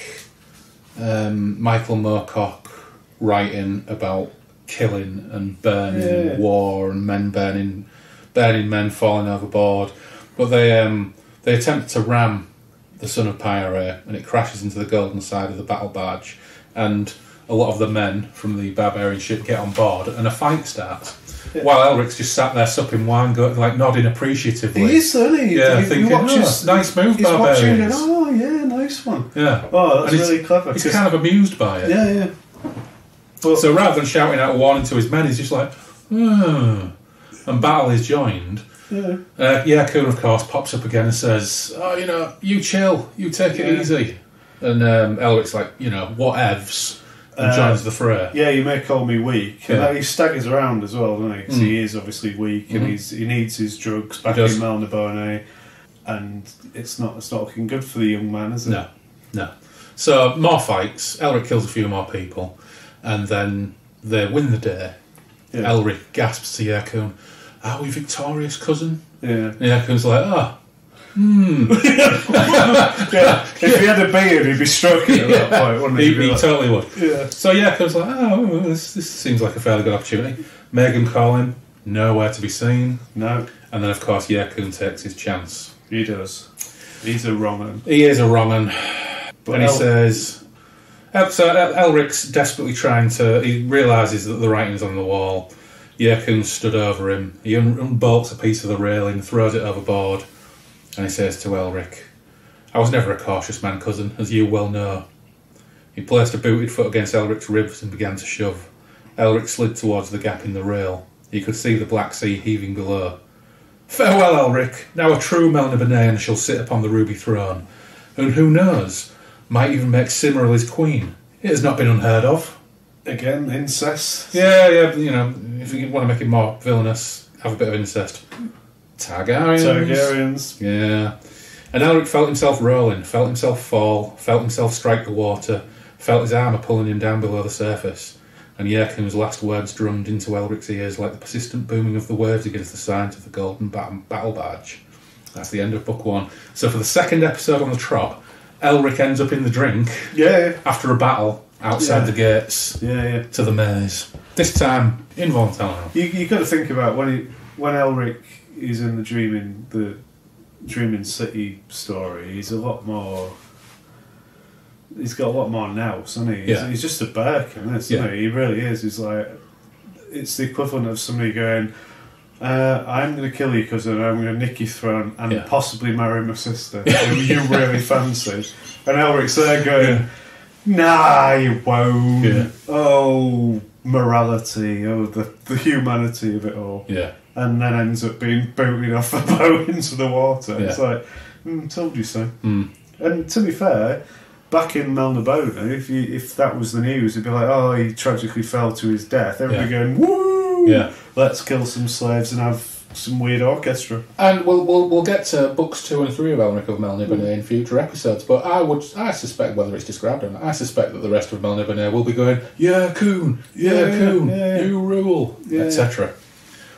A: Michael Moorcock writing about killing and burning, war and men burning men falling overboard, but they attempt to ram the son of Pyre and it crashes into the golden side of the battle barge, and a lot of the men from the barbarian ship get on board and a fight starts. While Elric's just sat there supping wine, nodding appreciatively.
B: He is, isn't he?
A: Yeah, thinking, nice move, barbarians.
B: Nice one.
A: Yeah.
B: Oh, that's really clever.
A: He's kind of amused by it.
B: Yeah.
A: But, so rather than shouting out a warning to his men, he's just like, and battle is joined. Yerkun, of course, pops up again and says, you chill, you take it easy. And Elric's like, whatevs. And joins the fray.
B: Yeah, you may call me weak. And he staggers around as well, doesn't he? Because he is obviously weak and he needs his drugs back in Melniboné. and it's not looking good for the young man, is it?
A: No. So more fights. Elric kills a few more people, and then they win the day. Yeah. Elric gasps to Yerkun, "Are we victorious, cousin?"
B: Yeah.
A: And Yerkun's like,
B: yeah. If he had a beard, he'd be stroking at that point, wouldn't he?
A: He totally would.
B: Yeah.
A: So Yerkun's like, this seems like a fairly good opportunity. Make him call him. Nowhere to be seen.
B: No.
A: And then, of course, Yerkun takes his chance.
B: He does. He's a wrong un.
A: He is a wrong un. And he says... So Elric's desperately trying to... He realises that the writing's on the wall. Yerkun stood over him. He unbolts a piece of the railing, throws it overboard, and he says to Elric, "I was never a cautious man, cousin, as you well know." He placed a booted foot against Elric's ribs and began to shove. Elric slid towards the gap in the rail. He could see the Black Sea heaving below. "Farewell, Elric. Now a true Melniboné shall sit upon the Ruby Throne, and who knows, might even make Cymrill his queen. It has not been unheard of."
B: Again, incest.
A: Yeah, you know, if you want to make it more villainous, have a bit of incest. Targaryens. Yeah. And Elric felt himself rolling, felt himself fall, felt himself strike the water, felt his armour pulling him down below the surface. And Yerkun's last words drummed into Elric's ears like the persistent booming of the waves against the sides of the golden battle barge. That's the end of book 1. So for the second episode on the trot, Elric ends up in the drink after a battle outside the gates to the maze. This time, involuntarily.
B: You've got to think about when Elric is in the Dreaming City story, he's got a lot more now, isn't he? He's just a Burke in this, isn't he? He really is. He's like, it's the equivalent of somebody going, "I'm going to kill you because I'm going to nick your throne and possibly marry my sister who you really fancy." And Elric's there going, "Nah, you won't." Yeah. Oh, morality, the humanity of it all. Yeah. And then ends up being booted off the boat into the water. Yeah. It's like, told you so. And to be fair, back in Melniboné, if that was the news, it'd be like, "Oh, he tragically fell to his death." Everybody going, "Woo! Yeah, let's kill some slaves and have some weird orchestra." And
A: we'll get to books 2 and 3 of Elric of Melniboné in future episodes. But I suspect, whether it's described or not, I suspect that the rest of Melniboné will be going, Yerkun, you rule, etc.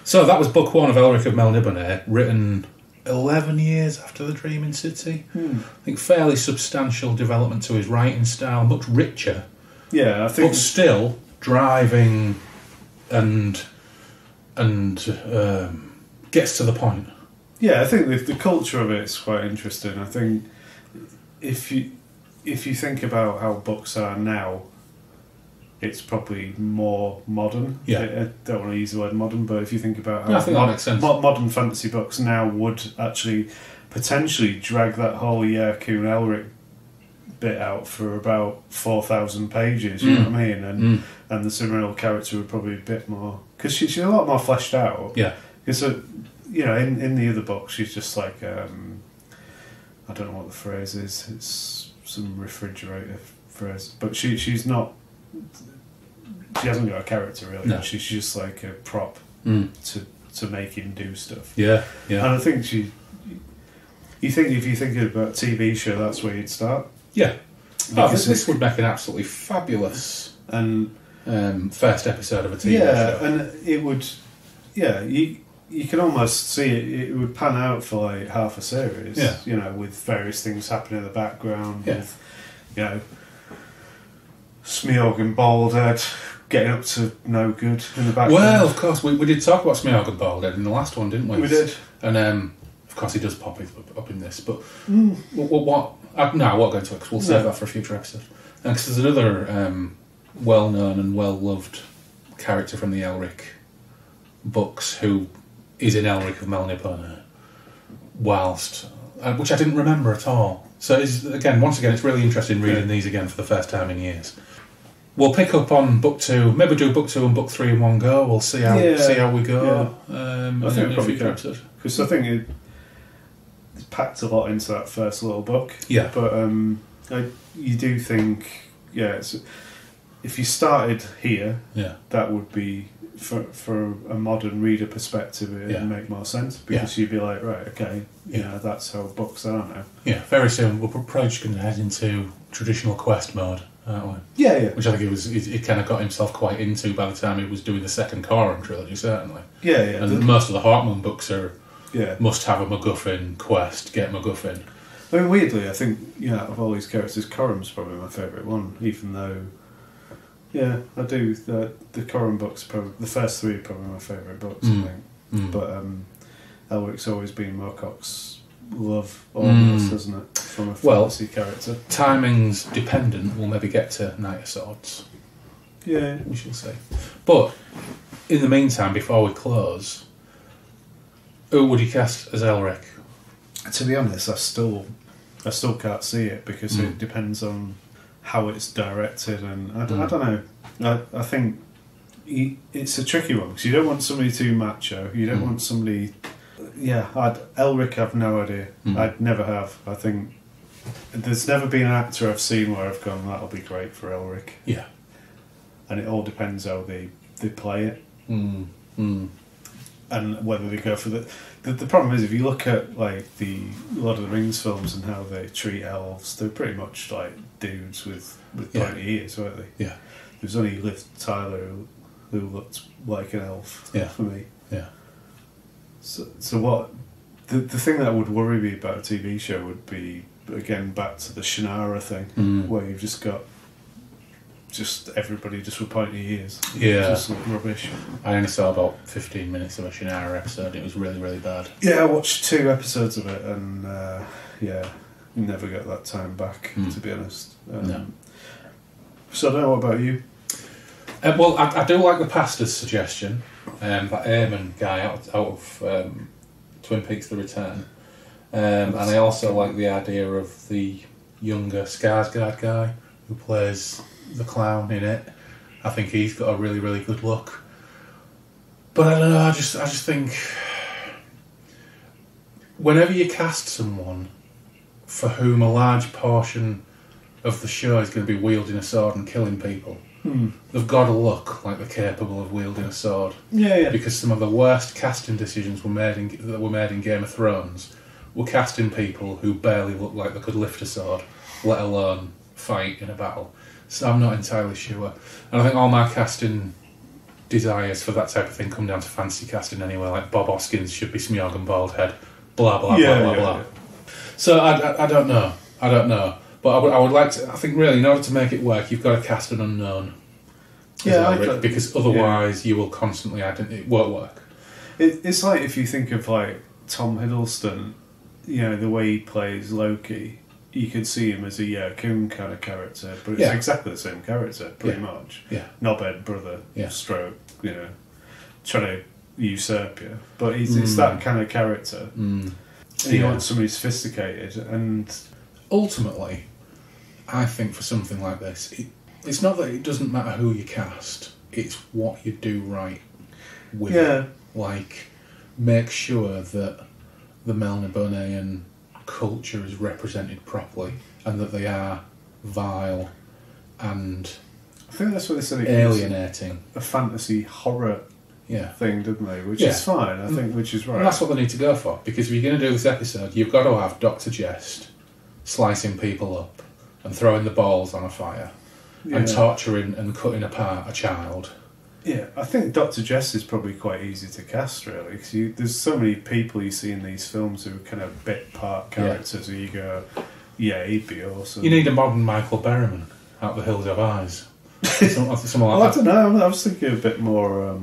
A: So that was book 1 of Elric of Melniboné, written 11 years after the Dreaming City. I think fairly substantial development to his writing style, much richer.
B: Yeah, I think,
A: but still driving and gets to the point.
B: Yeah, I think the culture of it is quite interesting. I think if you think about how books are now, it's probably more modern. Yeah. I don't want to use the word modern, but if you think about how
A: I think that makes sense.
B: Modern fantasy books now would actually potentially drag that whole Yerkun Elric bit out for about 4,000 pages, you know what I mean? And the Cymrill character would probably be a bit more... Because she's a lot more fleshed out. Yeah. Because, in the other books, she's just like... I don't know what the phrase is. It's some refrigerator phrase. But she's not... She hasn't got a character, really. No. She's just like a prop to make him do stuff. Yeah, yeah. And I think if you think about a TV show, that's where you'd start. Yeah. This would make an absolutely fabulous first episode of a TV show. Yeah, and it would... Yeah, you can almost see it would pan out for like half a series, with various things happening in the background, with, Smeog and Baldhead getting up to no good in the background. Well, of course, we did talk about Smeog and Baldhead in the last one, didn't we? We did. And, of course, he does pop up in this, but what... No, I won't go into it, because we'll save that for a future episode. Because there's another well-known and well-loved character from the Elric books who is in Elric of Melniboné, which I didn't remember at all. So, once again, it's really interesting reading these again for the first time in years. We'll pick up on book 2. Maybe do book 2 and book 3 in one go. We'll see how we go. Yeah. I think we probably could, because I think it's packed a lot into that first little book. Yeah, but you do think, if you started here, that would be for a modern reader perspective, it'd make more sense, because you'd be like, right, okay, you know, that's how books are now.
A: Yeah, very soon we're probably just going to head into traditional quest mode, aren't we?
B: Yeah, yeah.
A: Which I think he kind of got himself quite into by the time he was doing the second Corran trilogy, certainly.
B: Yeah, yeah.
A: And most of the Heartmoon books are
B: Yeah.
A: must have a MacGuffin quest, get MacGuffin.
B: I mean, weirdly, I think, you know, out of all these characters, Corran's probably my favourite one, even though, yeah, I do, the Corran books, probably, the first three are probably my favourite books, I think. But Elric's always been Moorcock's love, almost, hasn't it, from a fantasy character.
A: Timing's dependent, we'll maybe get to Knight of Swords.
B: Yeah.
A: We shall see. But, in the meantime, before we close, who would you cast as Elric?
B: To be honest, I still can't see it, because it depends on how it's directed, and I don't know. I think it's a tricky one, because you don't want somebody too macho. You don't want somebody. Yeah, Elric, I've no idea. I'd never have. I think there's never been an actor I've seen where I've gone, that'll be great for Elric.
A: Yeah,
B: and it all depends how they play it. And whether they go for the problem is, if you look at like the Lord of the Rings films and how they treat elves, they're pretty much like dudes with pointy ears, weren't they?
A: Yeah.
B: There's only Liv Tyler who looked like an elf for me.
A: Yeah.
B: So what the thing that would worry me about a TV show would be, again, back to the Shannara thing, where you've just got everybody just with pointy ears.
A: Yeah.
B: Just like rubbish.
A: I only saw about 15 minutes of a Shannara episode. It was really, really bad.
B: Yeah, I watched 2 episodes of it, and never got that time back, to be honest.
A: No.
B: So I don't know, what about you?
A: Well, I do like the pastor's suggestion, that Eamon guy out of Twin Peaks: The Return. And I also like the idea of the younger Skarsgård guy who plays the clown in it. I think he's got a really, really good look. But I don't know, I just think whenever you cast someone for whom a large portion of the show is going to be wielding a sword and killing people, they've got to look like they're capable of wielding a sword.
B: Yeah.
A: Because some of the worst casting decisions that were made in Game of Thrones were casting people who barely looked like they could lift a sword, let alone fight in a battle. So I'm not entirely sure. And I think all my casting desires for that type of thing come down to fancy casting anyway, like Bob Hoskins should be Smeagol and bald head, blah, blah, blah, blah. Yeah. So I don't know. But I would like to, I think really, in order to make it work, you've got to cast an unknown. Elric, because otherwise you will constantly, it won't work.
B: It's like if you think of like Tom Hiddleston, you know, the way he plays Loki, you could see him as a Coon kind of character, but it's exactly the same character, pretty much. Yeah. Knobhead brother, stroke, you know, trying to usurp you. But it's that kind of character. And you want somebody sophisticated, and
A: ultimately, I think for something like this, it's not that it doesn't matter who you cast, it's what you do right with it. Like, make sure that the Melnibonéan culture is represented properly, and that they are vile and
B: I think that's what they said,
A: alienating.
B: A fantasy horror thing, didn't they? Which is fine, I think, which is right.
A: And that's what they need to go for, because if you're going to do this episode, you've got to have Dr. Jest slicing people up and throwing the balls on a fire and torturing and cutting apart a child.
B: Yeah, I think Dr. Jest is probably quite easy to cast, really, because there's so many people you see in these films who are kind of bit part characters who you go, he'd be awesome.
A: You need a modern Michael Berryman out the Hills of Eyes. Someone like
B: well,
A: that.
B: I don't know, I was thinking a bit more,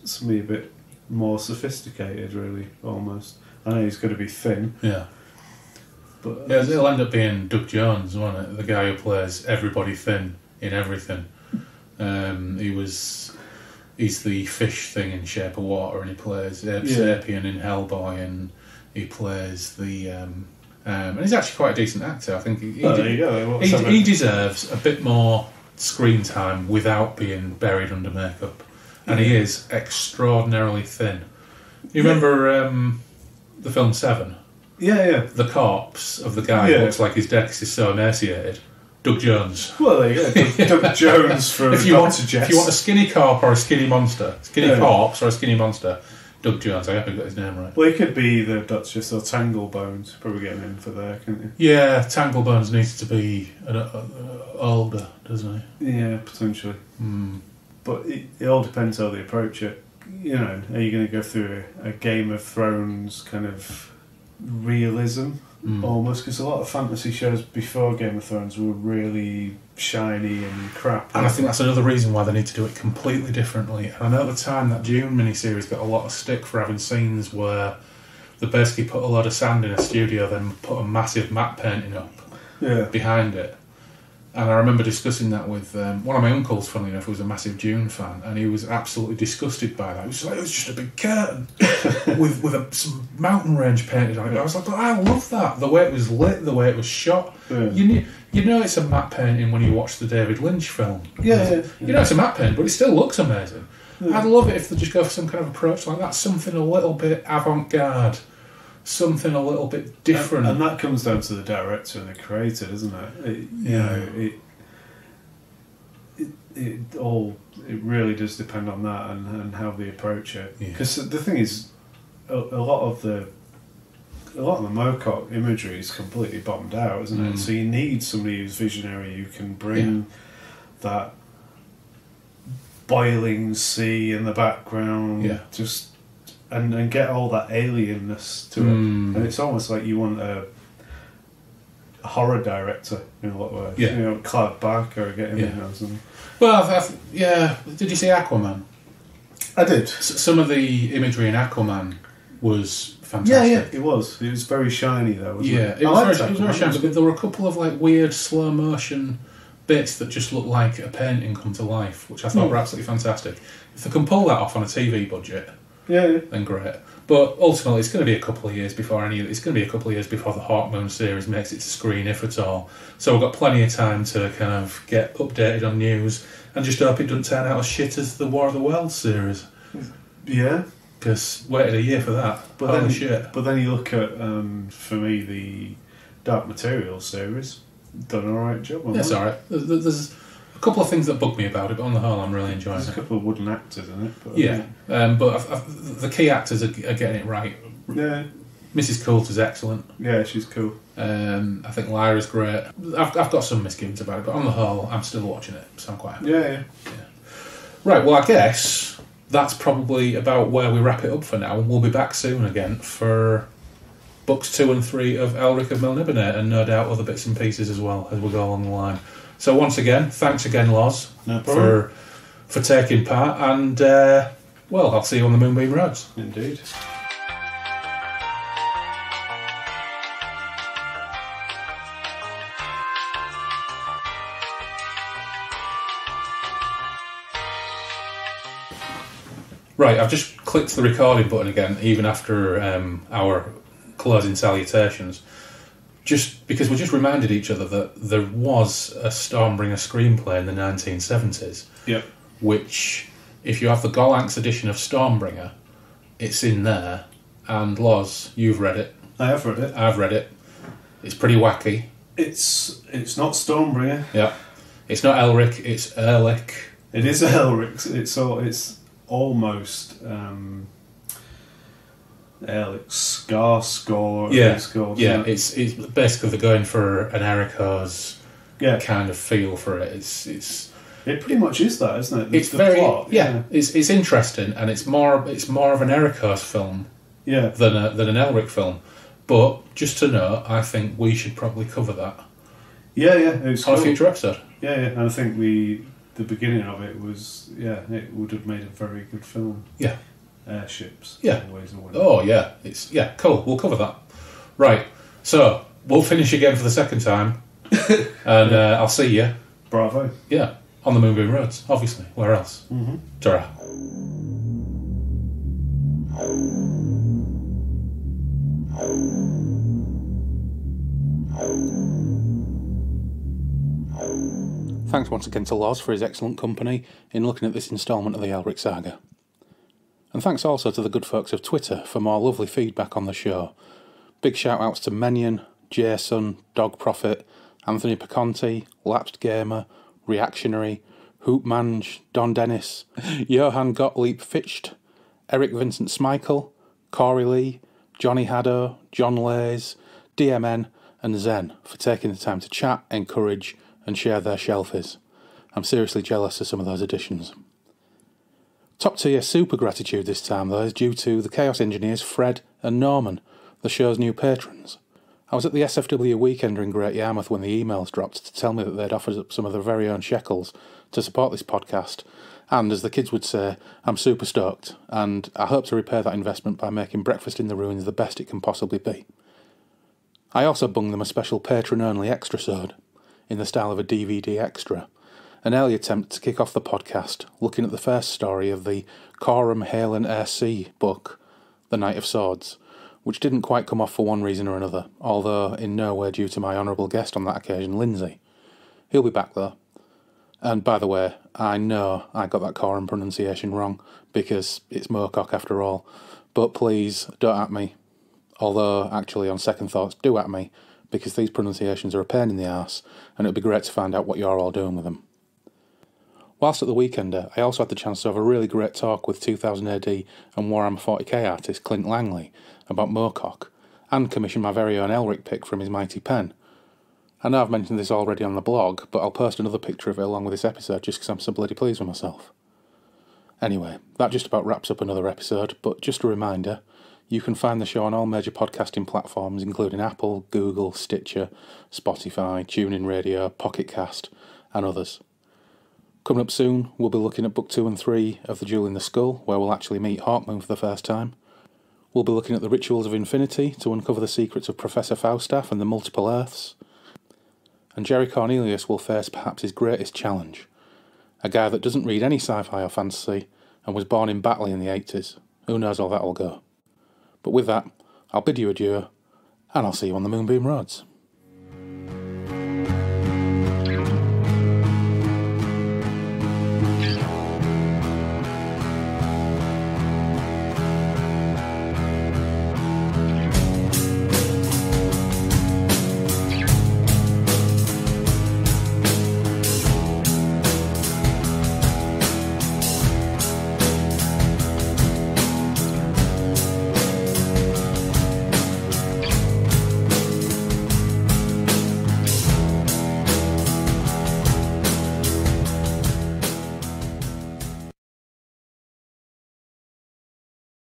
B: somebody a bit more sophisticated, really, almost. I know he's got to be thin.
A: Yeah.
B: But
A: it'll end up being Doug Jones, won't it? The guy who plays everybody thin in everything. He's the fish thing in Shape of Water, and he plays Sapien in Hellboy, and he plays the... and he's actually quite a decent actor. I think he deserves a bit more screen time without being buried under makeup. And he is extraordinarily thin. You remember the film Seven?
B: Yeah.
A: The corpse of the guy who looks like he's dead because he's so emaciated. Doug Jones.
B: Well, there you go. Doug Jones from
A: if you want a skinny corp or a skinny monster, corpse or a skinny monster, Doug Jones. I hope I got his name right.
B: Well, he could be the Duchess or Tanglebones. Probably getting in for there, couldn't you?
A: Yeah, Tanglebones needs to be older, doesn't he?
B: Yeah, potentially. But it all depends how they approach it. You know, are you going to go through a Game of Thrones kind of realism almost? Because a lot of fantasy shows before Game of Thrones were really shiny and crap.
A: And I think that's another reason why they need to do it completely differently. And I know at the time that Dune miniseries got a lot of stick for having scenes where they basically put a lot of sand in a studio, then put a massive matte painting up behind it. And I remember discussing that with one of my uncles, funnily enough, who was a massive Dune fan, and he was absolutely disgusted by that. He was like, it was just a big curtain with some mountain range painted on it. I was like, but I love that. The way it was lit, the way it was shot. Yeah. You know it's a matte painting when you watch the David Lynch film.
B: Yeah.
A: You know it's a matte painting, but it still looks amazing. Yeah. I'd love it if they just go for some kind of approach like that, something a little bit avant-garde. Something a little bit different,
B: and that comes down to the director and the creator, doesn't it? It really does depend on that and how they approach it. Because the thing is, a lot of the Moorcock imagery is completely bombed out, isn't it? So you need somebody who's visionary who can bring that boiling sea in the background, just. And get all that alienness to it. And it's almost like you want a horror director in a lot of ways. You know, Clive Barker or getting in or something.
A: Well, did you see Aquaman?
B: I did.
A: Some of the imagery in Aquaman was fantastic.
B: Yeah, it was. It was very shiny though, wasn't it?
A: It was very shiny, but there were a couple of like weird slow motion bits that just looked like a painting come to life, which I thought were absolutely fantastic. If they can pull that off on a TV budget, then great. But ultimately, it's going to be a couple of years before it's going to be a couple of years before the Hawkmoon series makes it to screen, if at all. So we've got plenty of time to kind of get updated on news and just hope it doesn't turn out as shit as the War of the Worlds series.
B: Yeah,
A: because waited a year for that. But holy shit!
B: But then you look at, for me, the Dark Materials series. Done an alright job.
A: That's alright. There's a couple of things that bug me about it, but on the whole, I'm really enjoying it.
B: There's a couple of wooden actors in it.
A: But but the key actors are getting it right.
B: Yeah.
A: Mrs. Coulter's excellent.
B: Yeah, she's cool.
A: I think Lyra's great. I've got some misgivings about it, but on the whole, I'm still watching it, so I'm quite happy.
B: Yeah.
A: Right, well, I guess that's probably about where we wrap it up for now, and we'll be back soon again for books 2 and 3 of Elric of Melniboné, and no doubt other bits and pieces as well as we go along the line. So once again, thanks again, Loz, for taking part, and I'll see you on the Moonbeam Roads.
B: Indeed.
A: Right, I've just clicked the recording button again, even after our closing salutations. Just because we just reminded each other that there was a Stormbringer screenplay in the 1970s.
B: Yep.
A: Which, if you have the Gollancz edition of Stormbringer, it's in there. And Loz, you've read it.
B: I have read it.
A: I've read it. It's pretty wacky.
B: It's not Stormbringer.
A: Yeah. It's not Elric. It's Elric.
B: It is Elric. It's almost Elric Skarsgård.
A: It's basically they're going for an Ericos kind of feel for it.
B: It pretty much is that, isn't it?
A: It's very plot. It's interesting, and it's more of an Ericos film than an Elric film. But just to know, I think we should probably cover that.
B: It's
A: on a future episode.
B: And I think the beginning of it was it would have made a very good film. Airships.
A: Oh yeah, it's cool. We'll cover that. Right. So we'll finish again for the second time, and I'll see you.
B: Bravo.
A: Yeah, on the Moonbeam Roads, obviously. Where else?
B: Mm-hmm.
A: Ta-ra. Thanks once again to Loz for his excellent company in looking at this instalment of the Elric saga. And thanks also to the good folks of Twitter for more lovely feedback on the show. Big shout outs to Menion, Jason, Dog Prophet, Anthony Piconti, Lapsed Gamer, Reactionary, Hoop Mange, Don Dennis, Johann Gottlieb Ficht, Eric Vincent Smeichel, Corey Lee, Johnny Haddo, John Lays, DMN and Zen for taking the time to chat, encourage and share their shelfies. I'm seriously jealous of some of those additions. Top tier super gratitude this time though is due to the Chaos Engineers Fred and Norman, the show's new patrons. I was at the SFW Weekender in Great Yarmouth when the emails dropped to tell me that they'd offered up some of their very own shekels to support this podcast, and as the kids would say, I'm super stoked, and I hope to repay that investment by making Breakfast in the Ruins the best it can possibly be. I also bunged them a special patron-only extra-sode, in the style of a DVD extra, an early attempt to kick off the podcast looking at the first story of the Coram Hale and R.C. book, The Knight of Swords, which didn't quite come off for one reason or another, although in no way due to my honourable guest on that occasion, Lindsay. He'll be back though. And by the way, I know I got that Coram pronunciation wrong, because it's Moorcock after all, but please don't at me. Although, actually, on second thoughts, do at me, because these pronunciations are a pain in the arse, and it'd be great to find out what you're all doing with them. Whilst at the Weekender, I also had the chance to have a really great talk with 2000 AD and Warhammer 40k artist Clint Langley about Moorcock, and commission my very own Elric pick from his mighty pen. I know I've mentioned this already on the blog, but I'll post another picture of it along with this episode just because I'm so bloody pleased with myself. Anyway, that just about wraps up another episode, but just a reminder, you can find the show on all major podcasting platforms including Apple, Google, Stitcher, Spotify, TuneIn Radio, Pocket Cast and others. Coming up soon, we'll be looking at Book 2 and 3 of The Jewel in the Skull, where we'll actually meet Hawkmoon for the first time. We'll be looking at the Rituals of Infinity to uncover the secrets of Professor Falstaff and the multiple Earths. And Jerry Cornelius will face perhaps his greatest challenge, a guy that doesn't read any sci-fi or fantasy and was born in Batley in the 80s. Who knows how that'll go. But with that, I'll bid you adieu, and I'll see you on the Moonbeam Roads.